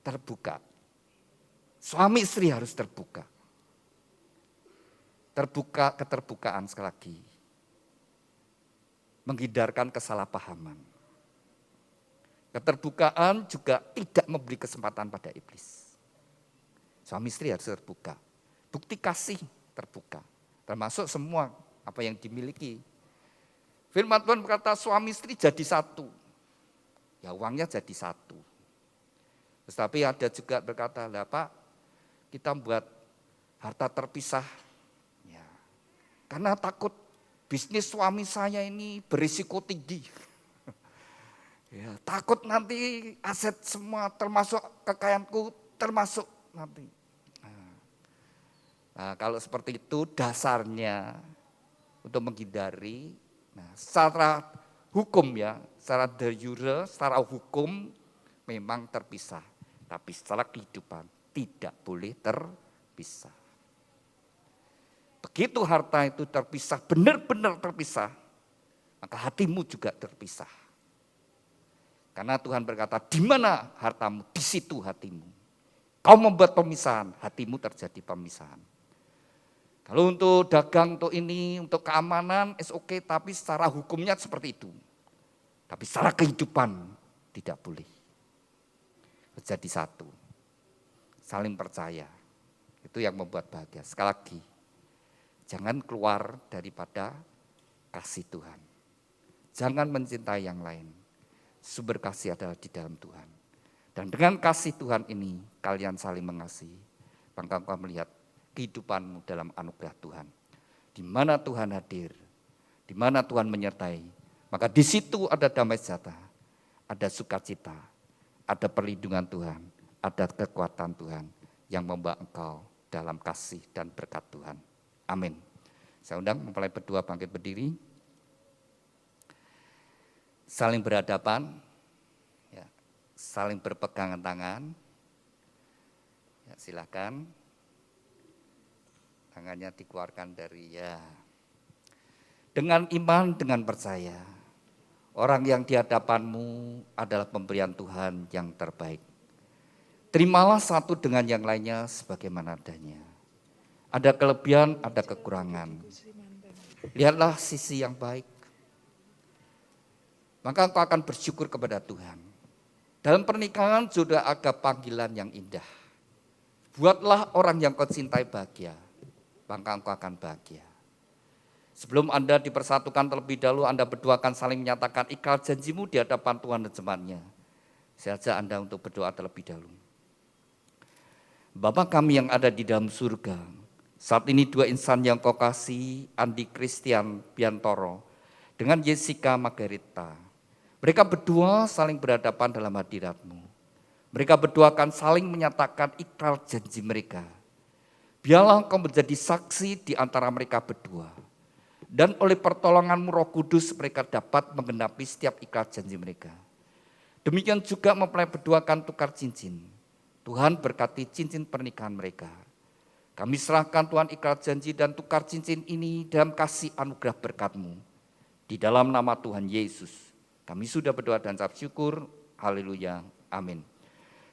Terbuka. Suami istri harus terbuka. Terbuka, keterbukaan sekali lagi. Menghindarkan kesalahpahaman. Keterbukaan juga tidak memberi kesempatan pada iblis. Suami istri harus terbuka. Bukti kasih terbuka. Termasuk semua apa yang dimiliki. Firman Tuhan berkata suami istri jadi satu. Ya uangnya jadi satu. Tetapi ada juga berkata, lah Pak, kita buat harta terpisah. Ya. Karena takut bisnis suami saya ini berisiko tinggi. Ya, takut nanti aset semua termasuk kekayaanku termasuk nanti. Nah, kalau seperti itu dasarnya untuk menghindari. Nah, secara hukum ya, secara de jure, secara hukum memang terpisah. Tapi secara kehidupan tidak boleh terpisah. Begitu harta itu terpisah, benar-benar terpisah, maka hatimu juga terpisah. Karena Tuhan berkata, di mana hartamu, di situ hatimu. Kau membuat pemisahan, hatimu terjadi pemisahan. Kalau untuk dagang, untuk ini, untuk keamanan, is oke, tapi secara hukumnya seperti itu. Tapi secara kehidupan tidak boleh. Jadi satu, saling percaya, itu yang membuat bahagia. Sekali lagi, jangan keluar daripada kasih Tuhan. Jangan mencintai yang lain. Sumber kasih adalah di dalam Tuhan. Dan dengan kasih Tuhan ini, kalian saling mengasihi. Maka engkau melihat kehidupanmu dalam anugerah Tuhan. Di mana Tuhan hadir, di mana Tuhan menyertai, maka di situ ada damai sejahtera, ada sukacita, ada perlindungan Tuhan, ada kekuatan Tuhan yang membawa engkau dalam kasih dan berkat Tuhan. Amin. Saya undang mempelai berdua bangkit berdiri. Saling berhadapan, ya, saling berpegangan tangan. Ya, silakan. Tangannya dikeluarkan dari ya. Dengan iman, dengan percaya. Orang yang di hadapanmu adalah pemberian Tuhan yang terbaik. Terimalah satu dengan yang lainnya sebagaimana adanya. Ada kelebihan, ada kekurangan. Lihatlah sisi yang baik. Maka engkau akan bersyukur kepada Tuhan. Dalam pernikahan sudah ada panggilan yang indah. Buatlah orang yang kau cintai bahagia, maka engkau akan bahagia. Sebelum Anda dipersatukan terlebih dahulu, Anda berdua akan saling menyatakan ikrar janjimu di hadapan Tuhan dan jemaatnya. Saya ajak Anda untuk berdoa terlebih dahulu. Bapa kami yang ada di dalam surga, saat ini dua insan yang kau kasih, Andi Christian Biantoro dengan Jessica Margarita. Mereka berdua saling berhadapan dalam hadirat-Mu. Mereka berdua akan saling menyatakan ikrar janji mereka. Biarlah Engkau menjadi saksi di antara mereka berdua. Dan oleh pertolongan-Mu Roh Kudus mereka dapat menggenapi setiap ikrar janji mereka. Demikian juga mempelai berdua akan tukar cincin. Tuhan berkati cincin pernikahan mereka. Kami serahkan Tuhan ikrar janji dan tukar cincin ini dalam kasih anugerah berkat-Mu. Di dalam nama Tuhan Yesus, kami sudah berdoa dan ucap syukur. Haleluya. Amin.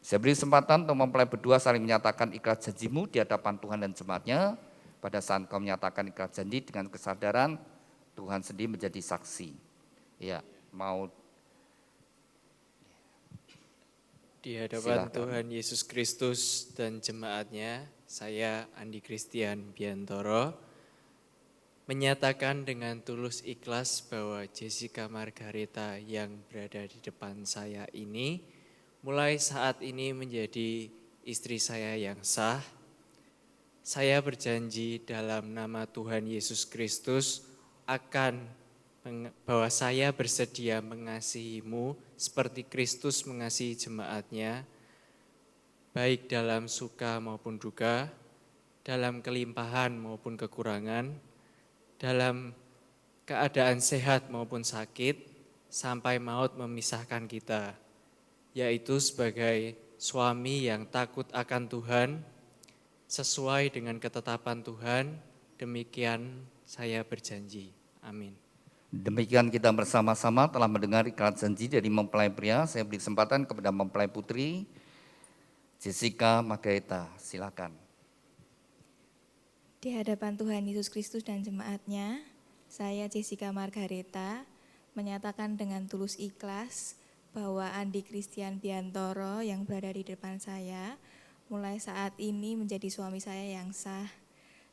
Saya beri kesempatan untuk mempelai berdua saling menyatakan ikrar janjimu di hadapan Tuhan dan jemaatnya. Pada saat kau menyatakan ikrar janji dengan kesadaran, Tuhan sendiri menjadi saksi. Ya, mau Di hadapan Silakan. Tuhan Yesus Kristus dan jemaatnya, saya Andi Christian Biantoro menyatakan dengan tulus ikhlas bahwa Jessica Margarita yang berada di depan saya ini mulai saat ini menjadi istri saya yang sah. Saya berjanji dalam nama Tuhan Yesus Kristus bahwa saya bersedia mengasihimu seperti Kristus mengasihi jemaatnya, baik dalam suka maupun duka, dalam kelimpahan maupun kekurangan, dalam keadaan sehat maupun sakit, sampai maut memisahkan kita, yaitu sebagai suami yang takut akan Tuhan, sesuai dengan ketetapan Tuhan. Demikian saya berjanji. Amin. demikian kita bersama-sama telah mendengar ikrar janji dari mempelai pria. Saya beri kesempatan kepada mempelai putri Jessica Margarita. Silakan. Di hadapan Tuhan Yesus Kristus dan jemaatnya, saya Jessica Margarita menyatakan dengan tulus ikhlas bahwa Andi Christian Biantoro yang berada di depan saya mulai saat ini menjadi suami saya yang sah.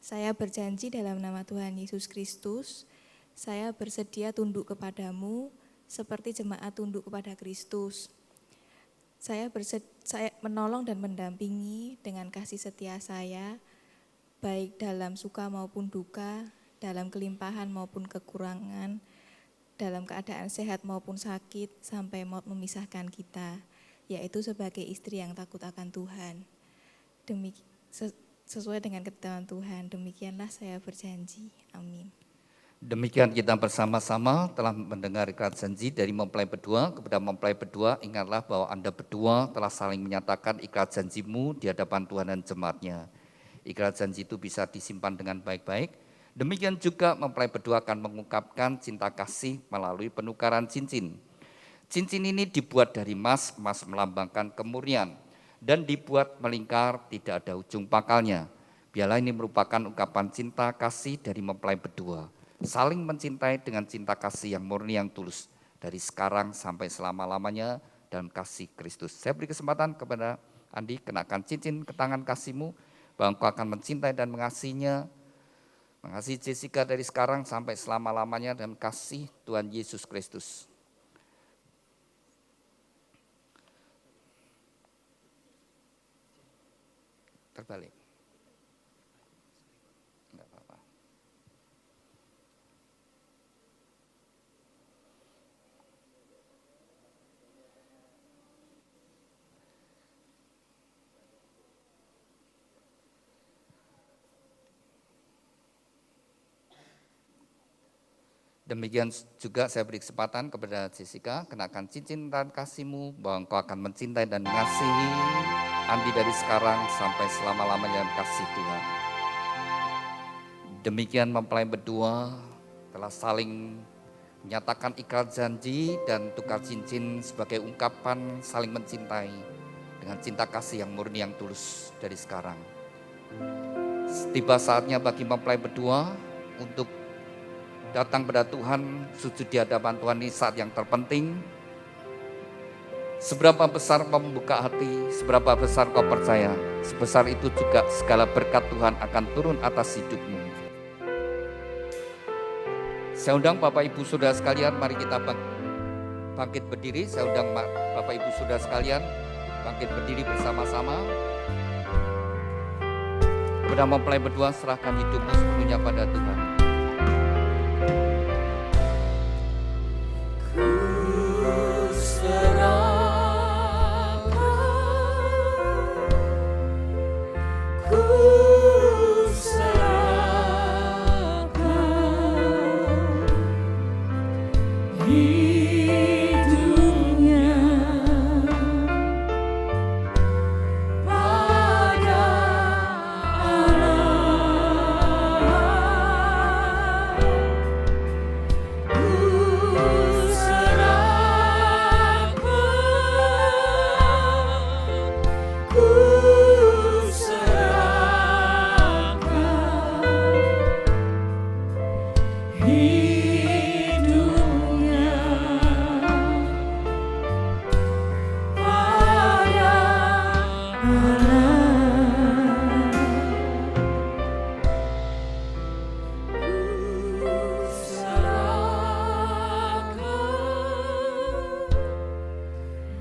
Saya berjanji dalam nama Tuhan Yesus Kristus, saya bersedia tunduk kepadamu seperti jemaat tunduk kepada Kristus. Saya menolong dan mendampingi dengan kasih setia saya, baik dalam suka maupun duka, dalam kelimpahan maupun kekurangan, dalam keadaan sehat maupun sakit, sampai maut memisahkan kita, yaitu sebagai istri yang takut akan Tuhan. Sesuai dengan ketetapan Tuhan, demikianlah saya berjanji. Amin. Demikian kita bersama-sama telah mendengar ikrar janji dari mempelai berdua. Kepada mempelai berdua, ingatlah bahwa Anda berdua telah saling menyatakan ikrar janjimu di hadapan Tuhan dan jemaatnya. Ikrar janji itu bisa disimpan dengan baik-baik. Demikian juga mempelai berdua akan mengungkapkan cinta kasih melalui penukaran cincin. Cincin ini dibuat dari emas, emas melambangkan kemurnian, dan dibuat melingkar, tidak ada ujung pangkalnya. Biarlah ini merupakan ungkapan cinta kasih dari mempelai berdua, saling mencintai dengan cinta kasih yang murni yang tulus, dari sekarang sampai selama-lamanya dalam kasih Kristus. Saya beri kesempatan kepada Andi, kenakan cincin ke tangan kasihmu, bahwa engkau akan mencintai dan mengasihinya, mengasihi Jessica dari sekarang sampai selama-lamanya dalam kasih Tuhan Yesus Kristus. Terbalik. Enggak apa-apa. Demikian juga saya beri kesempatan kepada Jessica, kenakan cincin dan kasihmu, bahwa engkau akan mencintai dan mengasihi Andi dari sekarang sampai selama-lamanya dalam kasih Tuhan. Demikian mempelai berdua telah saling menyatakan ikrar janji dan tukar cincin sebagai ungkapan saling mencintai dengan cinta kasih yang murni yang tulus dari sekarang Tiba saatnya bagi mempelai berdua untuk datang pada Tuhan, sujud di hadapan Tuhan ini saat yang terpenting. Seberapa besar kau membuka hati, seberapa besar kau percaya, sebesar itu juga segala berkat Tuhan akan turun atas hidupmu. Saya undang Bapak Ibu Saudara sekalian, mari kita bangkit berdiri. Saya undang Bapak Ibu Saudara sekalian, bangkit berdiri bersama-sama. Kepada mempelai berdua, serahkan hidupmu sepenuhnya pada Tuhan.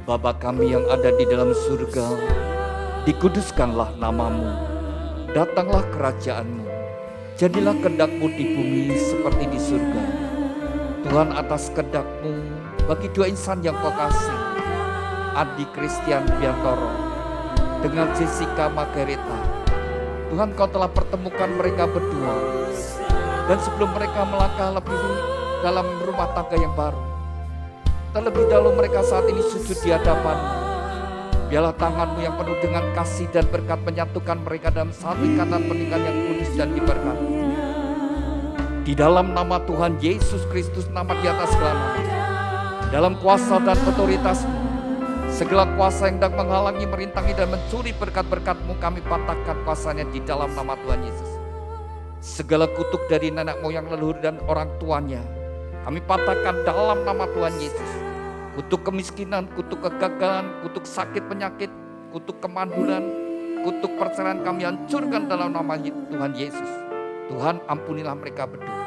Bapa kami yang ada di dalam surga, dikuduskanlah namamu, datanglah kerajaanmu, jadilah kehendak-Mu di bumi seperti di surga. Tuhan, atas kehendak-Mu bagi dua insan yang Kau kasih, Andi Christian Biantoro dengan Jessica Margareta, Tuhan Kau telah pertemukan mereka berdua, dan sebelum mereka melangkah lebih dalam rumah tangga yang baru, terlebih dahulu mereka saat ini sujud di hadapan-Mu. Biarlah tangan-Mu yang penuh dengan kasih dan berkat menyatukan mereka dalam satu ikatan pernikahan yang kudus dan diberkati. Di dalam nama Tuhan Yesus Kristus, nama di atas segala nama, dalam kuasa dan otoritas-Mu, segala kuasa yang hendak menghalangi, merintangi dan mencuri berkat-berkat-Mu, kami patahkan kuasanya di dalam nama Tuhan Yesus. Segala kutuk dari nenek moyang leluhur dan orang tuanya, kami patahkan dalam nama Tuhan Yesus. Kutuk kemiskinan, kutuk kegagalan, kutuk sakit penyakit, kutuk kemanduran, kutuk perceraian kami hancurkan dalam nama Tuhan Yesus. Tuhan, ampunilah mereka berdua,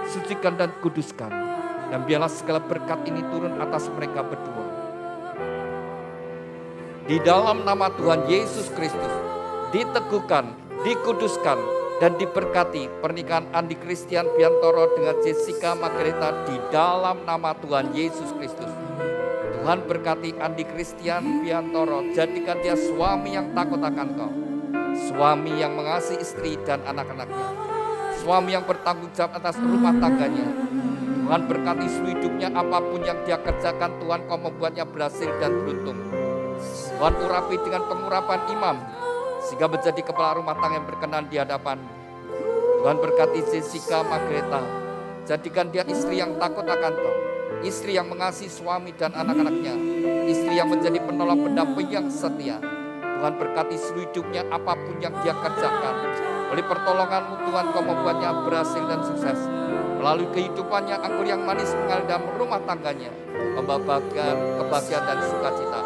sucikan dan kuduskan, dan biarlah segala berkat ini turun atas mereka berdua. Di dalam nama Tuhan Yesus Kristus, diteguhkan, dikuduskan, dan diberkati pernikahan Andi Christian Biantoro dengan Jessica Margareta di dalam nama Tuhan Yesus Kristus. Tuhan berkati Andi Christian Biantoro, jadikan dia suami yang takut akan Kau, suami yang mengasihi istri dan anak-anaknya, suami yang bertanggung jawab atas rumah tangganya. Tuhan berkati seluruh hidupnya, apapun yang dia kerjakan, Tuhan Kau membuatnya berhasil dan beruntung. Tuhan urapi dengan pengurapan imam, sehingga menjadi kepala rumah tangga yang berkenan di hadapan. Tuhan berkati Jessica Margareta, jadikan dia istri yang takut akan Kau, istri yang mengasihi suami dan anak-anaknya, istri yang menjadi penolong pendamping yang setia. Tuhan berkati seluruh hidupnya, apapun yang dia kerjakan, oleh pertolongan-Mu Tuhan Kau membuatnya berhasil dan sukses. Melalui kehidupannya, anggur yang manis mengalir dalam rumah tangganya, membawakan kebahagiaan dan sukacita.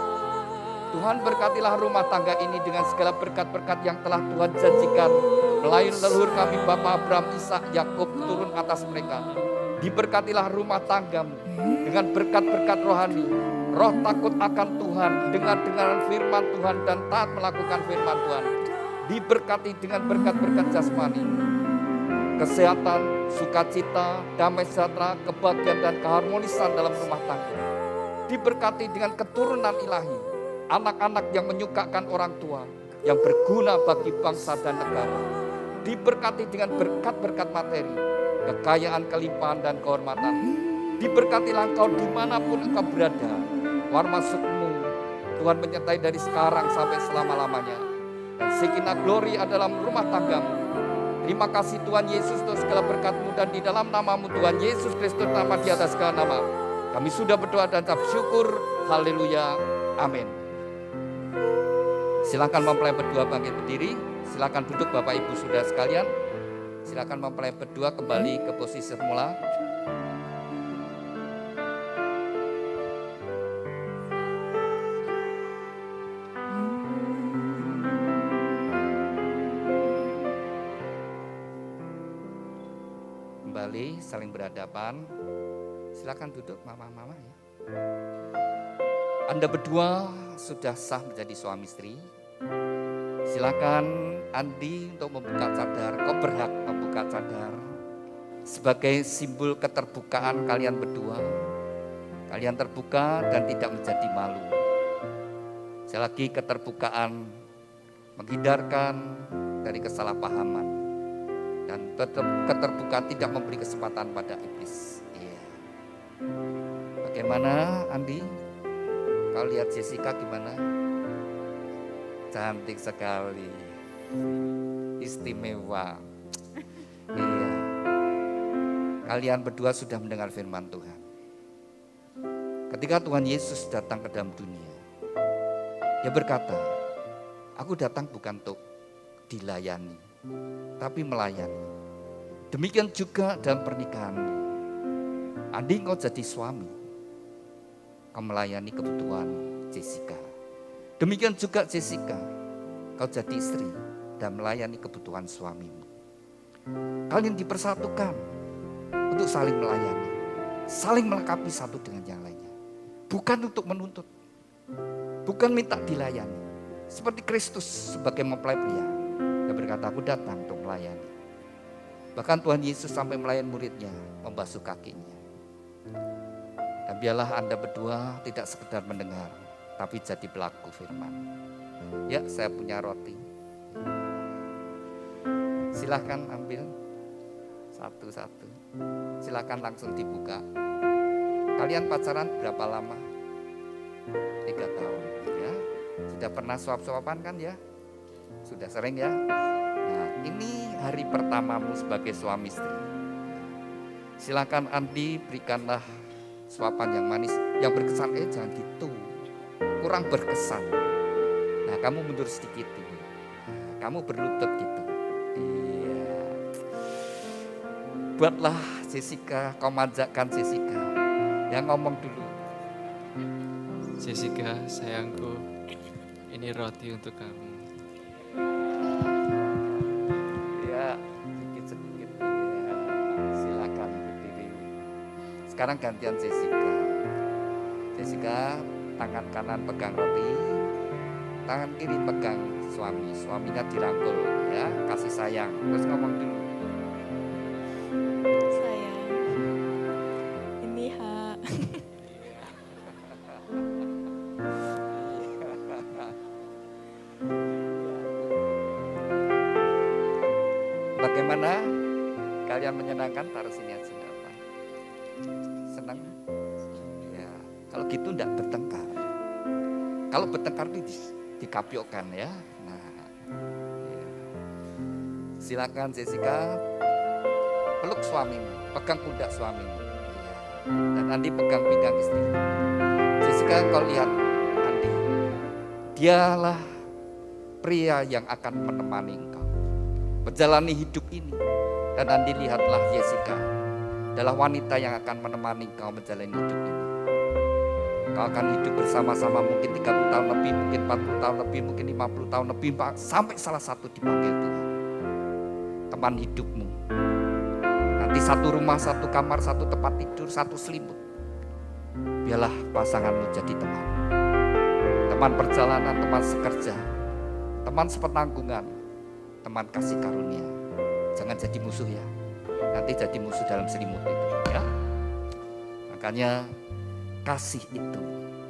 Tuhan berkatilah rumah tangga ini dengan segala berkat-berkat yang telah Tuhan janjikan melalui leluhur kami Bapak Abraham, Ishak, Yakub turun atas mereka. Diberkatilah rumah tanggamu dengan berkat-berkat rohani, roh takut akan Tuhan, dengar-dengaran firman Tuhan dan taat melakukan firman Tuhan. Diberkati dengan berkat-berkat jasmani, kesehatan, sukacita, damai sejahtera, kebahagiaan dan keharmonisan dalam rumah tangga. Diberkati dengan keturunan ilahi, anak-anak yang menyukakan orang tua, yang berguna bagi bangsa dan negara. Diberkati dengan berkat-berkat materi, kekayaan, kelimpahan, dan kehormatan. Diberkatilah engkau dimanapun engkau berada. Keluar masukmu, Tuhan menyertai dari sekarang sampai selama-lamanya. Dan Shekinah glory adalah rumah tanggamu. Terima kasih Tuhan Yesus untuk segala berkat-Mu, dan di dalam nama-Mu Tuhan Yesus Kristus, nama di atas segala nama, kami sudah berdoa dan ucap syukur. Haleluya. Amin. Silakan mempelai berdua bangkit berdiri. Silakan duduk Bapak Ibu Saudara sekalian. Silakan mempelai berdua kembali ke posisi semula. Kembali saling berhadapan. Silakan duduk mama-mama ya. Anda berdua sudah sah menjadi suami istri. Silakan Andi untuk membuka cadar. Kau berhak membuka cadar sebagai simbol keterbukaan kalian berdua. Kalian terbuka dan tidak menjadi malu. Sekali lagi keterbukaan menghindarkan dari kesalahpahaman dan keterbukaan tidak memberi kesempatan pada iblis. Iya. Bagaimana Andi? Kau lihat Jessica gimana? Cantik sekali, istimewa. Iya. Kalian berdua sudah mendengar firman Tuhan. Ketika Tuhan Yesus datang ke dalam dunia, Dia berkata, aku datang bukan untuk dilayani, tapi melayani. Demikian juga dalam pernikahan. Andi, kau jadi suami, kau melayani kebutuhan Jessica. Demikian juga Jessica, kau jadi istri dan melayani kebutuhan suamimu. Kalian dipersatukan untuk saling melayani, saling melengkapi satu dengan yang lainnya. Bukan untuk menuntut, bukan minta dilayani. Seperti Kristus sebagai mempelai pria, Dia berkata, aku datang untuk melayani. Bahkan Tuhan Yesus sampai melayani muridnya, membasuh kakinya. Dan biarlah Anda berdua tidak sekedar mendengar, tapi jadi pelaku firman. Ya, saya punya roti. Silahkan ambil satu-satu. Silahkan langsung dibuka. Kalian pacaran berapa lama? 3 tahun ya. Sudah pernah suap-suapan kan ya? Sudah sering ya? Nah, ini hari pertamamu sebagai suami istri. Silakan Andi, berikanlah suapan yang manis, yang berkesan. Jangan gitu, kurang berkesan. Nah, kamu mundur sedikit ini. Kamu berlutut gitu. Iya. Buatlah Jessica, kau manjakan Jessica. Yang ngomong dulu. Jessica, sayangku, ini roti untuk kamu. Ya, sedikit-sedikit. Ya, silakan berdiri. Sekarang gantian Jessica. Jessica, tangan kanan pegang roti, tangan kiri pegang suami. Suaminya dirangkul ya, kasih sayang. Terus ngomong dulu. Sayang, ini hak. Bagaimana? Kalian menyenangkan? Taruh sini aja enggak apa. Senang? Ya, kalau gitu enggak bertengkar. Kalau bertengkar itu dikapiokkan ya. Nah, ya. Silakan Jessica, peluk suamimu, pegang pundak suamimu. Ya. Dan Andi pegang pinggang istri. Jessica, kau lihat Andi, dialah pria yang akan menemani engkau menjalani hidup ini. Dan Andi, lihatlah Jessica adalah wanita yang akan menemani engkau menjalani hidup ini. Kau akan hidup bersama-sama mungkin 30 tahun lebih, mungkin 40 tahun lebih, mungkin 50 tahun lebih, sampai salah satu dipanggil Tuhan. Teman hidupmu. Nanti satu rumah, satu kamar, satu tempat tidur, satu selimut. Biarlah pasanganmu jadi teman. Teman perjalanan, teman sekerja, teman sepenanggungan, teman kasih karunia. Jangan jadi musuh ya. Nanti jadi musuh dalam selimut itu ya. Makanya kasih itu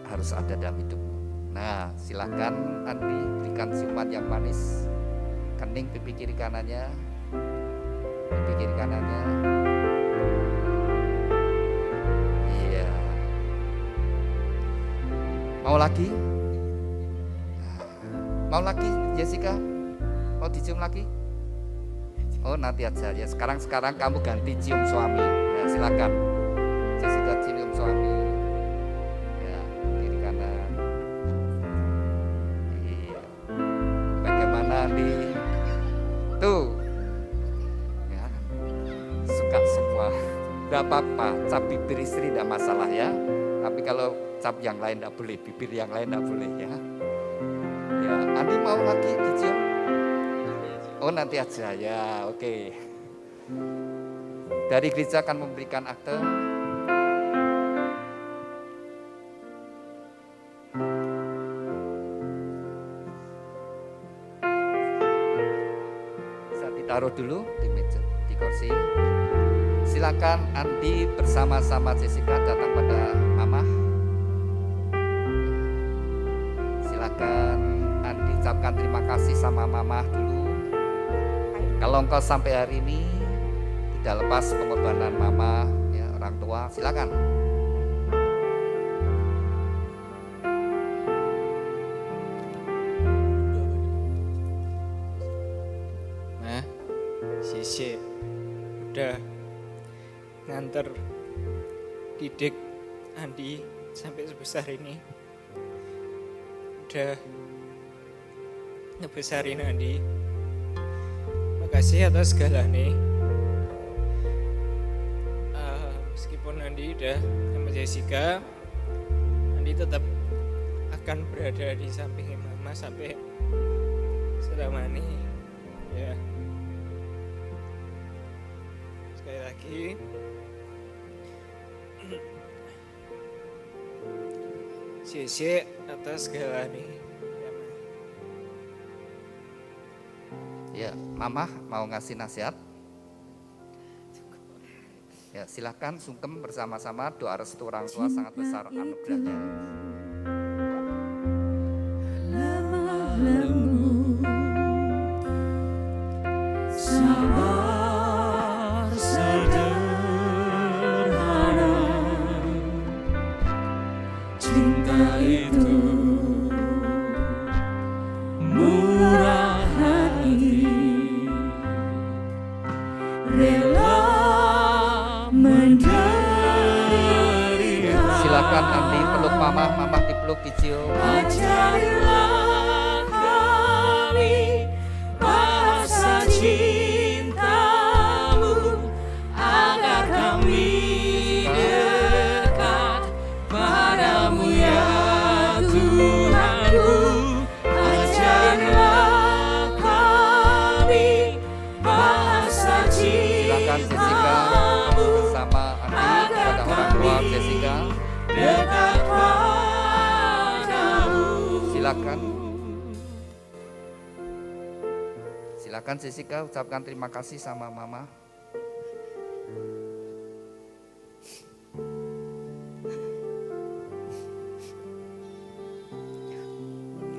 harus ada dalam hidupmu. Nah, silakan Andi berikan ciuman yang manis. Kening pipi kiri kanannya. Pipi kiri kanannya. Iya. Mau lagi? Nah, mau lagi Jessica? Mau dicium lagi? Oh, nanti aja ya. Sekarang kamu ganti cium suami. Ya, silakan. Jessica cium suami. Ya, kiri kanan. Iya. Bagaimana nih? apa-apa, cap bibir istri tidak masalah ya. Tapi kalau cap yang lain tidak boleh, bibir yang lain tidak boleh ya. Ya, Andi mau lagi dicium? Oh nanti aja ya, oke. Dari gereja akan memberikan akte. Bisa ditaruh dulu di meja, di kursi. Silakan Andi bersama-sama Jessica datang pada Mama. Silakan Andi ucapkan terima kasih sama Mama dulu. Kalau engkau sampai hari ini tidak lepas pengorbanan Mama, ya, orang tua, silakan. Ma, Sisi udah nganter didik Andi sampai sebesar ini. Udah ngebesarin Andi. Makasih atas segalanya. Meskipun Andi udah sama Jessica, Andi tetap akan berada di samping Mama sampai selamanya. Ya. Sekali lagi, Sisi atas segalanya. Ya, Mama mau ngasih nasihat. Ya, silakan sungkem bersama-sama, doa restu orang tua sangat besar anugerahnya. Sabar sederhana, cinta itu murah hati, rela menderita. Silakan Andi peluk Mama, Mama dipeluk dicium. Ajarilah kami bahasa cintamu, agar kami dekat padamu ya Tuhanku. Ajarilah kami bahasa Silakan Jessica cintamu, bersama Andi kepada orang tua Jessica. dekat padamu. Silakan. Silakan Jessica ucapkan terima kasih sama Mama.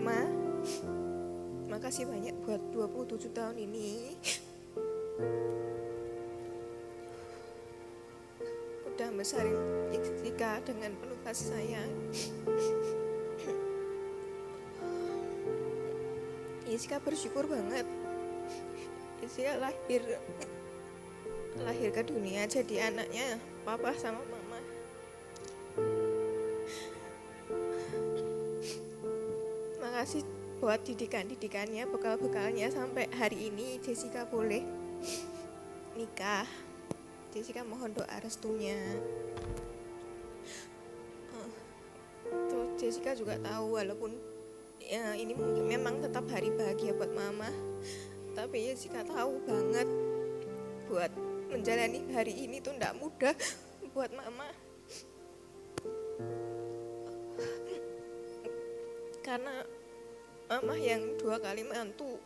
Ma, makasih banyak buat 27 tahun ini. Udah besarin Jessica dengan penuh kasih sayang. Jessica bersyukur banget. Jessica lahir ke dunia jadi anaknya papa sama mama. Makasih buat didikannya, bekal-bekalnya sampai hari ini Jessica boleh nikah. Jessica mohon doa restunya. Terus Jessica juga tahu walaupun ya, ini memang tetap hari bahagia buat mama, tapi Jessica tahu banget buat menjalani hari ini tuh nggak mudah buat mama. Karena mama yang 2 kali mantu.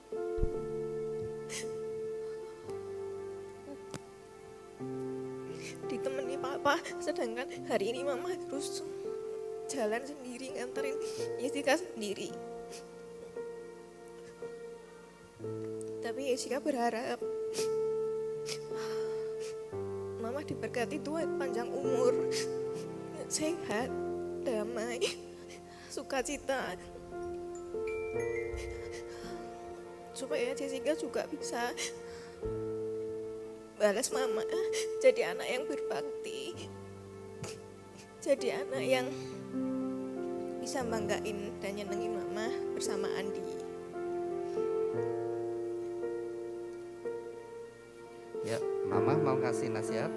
Ditemani papa, sedangkan hari ini mama harus jalan sendiri nganterin Jessica sendiri. Tapi Jessica berharap mama diberkati Tuhan panjang umur, sehat, damai, sukacita, supaya Jessica juga bisa balas mama, jadi anak yang berbakti, jadi anak yang bisa banggain dan nyenengin mama bersama Andi. Ya, Mama mau ngasih nasihat.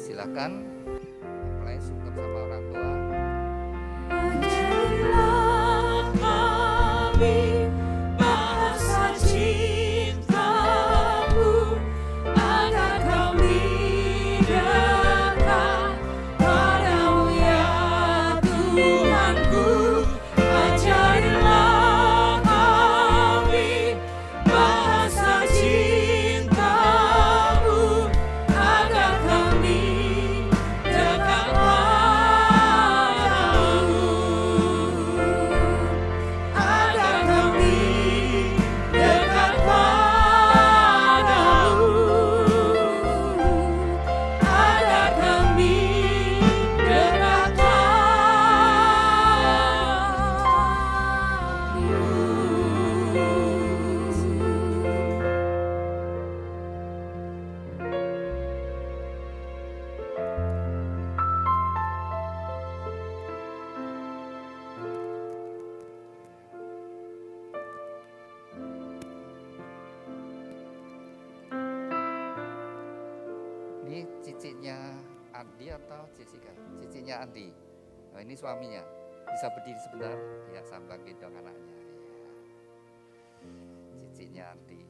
silakan mulai sungkem sama orang tua. Ajarilah kami bahasa cinta-Mu, agar kami dekat padamu ya Tuhanku. Ajarilah kami bahasa cinta-Mu, agar kami dekat padamu. Agar kami dekat padamu. Agar kami dekat Ini cicinya Andi atau Jessica? Cicinya Andi. Oh, ini suaminya. Bisa berdiri sebentar? Ya, sambil gendong anaknya. Ya. Cicinya Andi.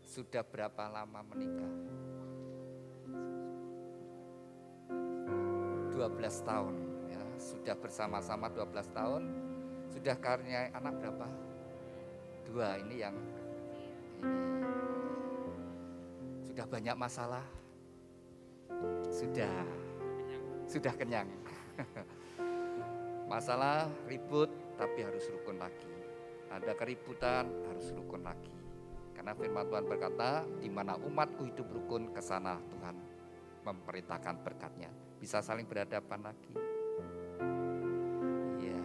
Sudah berapa lama menikah? 12 tahun. Ya, sudah bersama-sama 12 tahun. Sudah karuniai anak berapa? 2. Ini yang ini. Sudah banyak masalah. Sudah kenyang. Masalah ribut tapi harus rukun lagi. Ada keributan harus rukun lagi. Karena firman Tuhan berkata, di mana umatku hidup rukun, ke sana Tuhan memerintahkan berkat-Nya. Bisa saling berhadapan lagi. Ya,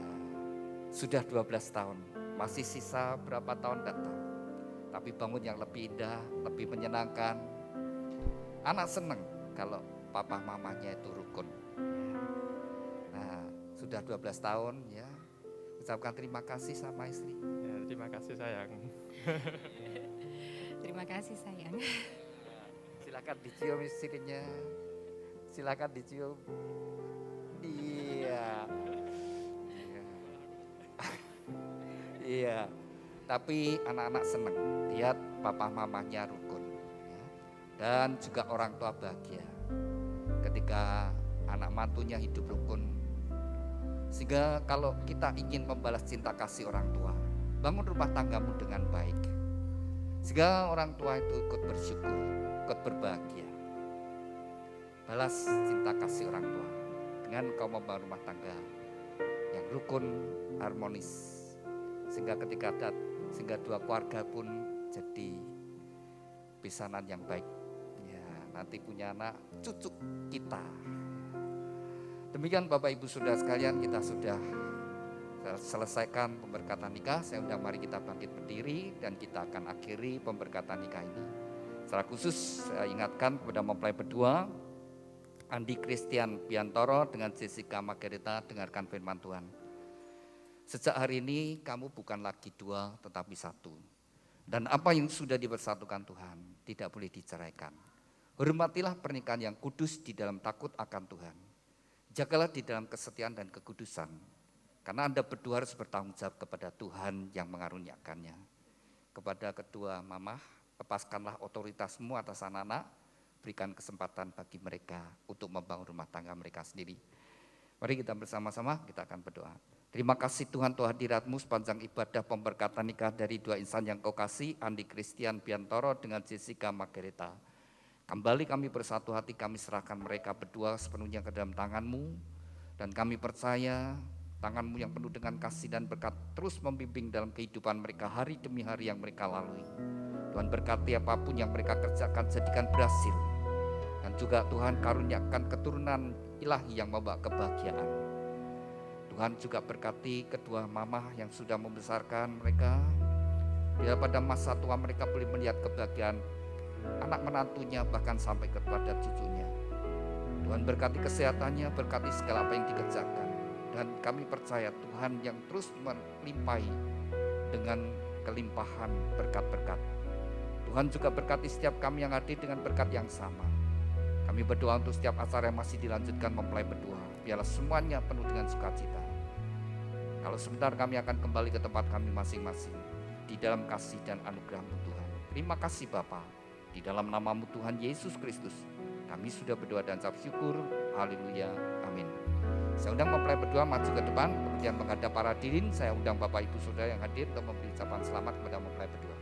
sudah 12 tahun. Masih sisa berapa tahun enggak tahu. Tapi bangun yang lebih indah, lebih menyenangkan. Anak seneng kalau papa mamanya itu rukun. Nah, sudah 12 tahun ya. Ucapkan terima kasih sama istri. Ya, terima kasih sayang. Terima kasih sayang. Silakan dicium istrinya. Silakan dicium. Iya. Iya. Tapi anak-anak seneng lihat papa mamanya rukun. Dan juga orang tua bahagia ketika anak mantunya hidup rukun. Sehingga kalau kita ingin membalas cinta kasih orang tua, bangun rumah tanggamu dengan baik. Sehingga orang tua itu ikut bersyukur, ikut berbahagia. Balas cinta kasih orang tua dengan kau membangun rumah tangga yang rukun, harmonis. Sehingga ketika sehingga dua keluarga pun jadi pesanan yang baik. Nanti punya anak cucu kita. Demikian Bapak Ibu Saudara sekalian, kita sudah selesaikan pemberkatan nikah. Saya undang mari kita bangkit berdiri dan kita akan akhiri pemberkatan nikah ini. Secara khusus saya ingatkan kepada mempelai berdua, Andi Christian Biantoro dengan Jessica Margareta, dengarkan firman Tuhan. Sejak hari ini kamu bukan lagi 2 tetapi 1. Dan apa yang sudah dipersatukan Tuhan tidak boleh diceraikan. Hormatilah pernikahan yang kudus di dalam takut akan Tuhan. Jagalah di dalam kesetiaan dan kekudusan. Karena Anda berdua harus bertanggung jawab kepada Tuhan yang mengaruniakannya. Kepada kedua mamah, lepaskanlah otoritasmu atas anak-anak. Berikan kesempatan bagi mereka untuk membangun rumah tangga mereka sendiri. Mari kita bersama-sama, kita akan berdoa. Terima kasih Tuhan Tuhan hadirat-Mu sepanjang ibadah pemberkatan nikah dari 2 insan yang Kau kasih, Andi Christian Biantoro dengan Jessica Margareta. Kembali kami bersatu hati, kami serahkan mereka berdua sepenuhnya ke dalam tangan-Mu. Dan kami percaya tangan-Mu yang penuh dengan kasih dan berkat terus membimbing dalam kehidupan mereka hari demi hari yang mereka lalui. Tuhan berkati apapun yang mereka kerjakan, jadikan berhasil. Dan juga Tuhan karuniakan keturunan ilahi yang membawa kebahagiaan. Tuhan juga berkati kedua mamah yang sudah membesarkan mereka. Bila pada masa tua mereka boleh melihat kebahagiaan anak menantunya bahkan sampai kepada cucunya. Tuhan berkati kesehatannya, berkati segala apa yang dikerjakan. Dan kami percaya Tuhan yang terus melimpahi dengan kelimpahan berkat-berkat. Tuhan juga berkati setiap kami yang hadir dengan berkat yang sama. Kami Kami berdoa untuk setiap acara yang masih dilanjutkan mempelai berdua. Biarlah semuanya penuh dengan sukacita. Kalau sebentar kami akan kembali ke tempat kami masing-masing di dalam kasih dan anugerah-Mu Tuhan. Terima kasih Bapa. Di dalam nama-Mu Tuhan Yesus Kristus, kami sudah berdoa dan ucap syukur. Haleluya. Amin. Saya undang mempelai berdua maju ke depan, kemudian menghadap para hadirin. Saya undang Bapak Ibu Saudara yang hadir untuk memberi ucapan selamat kepada mempelai berdua.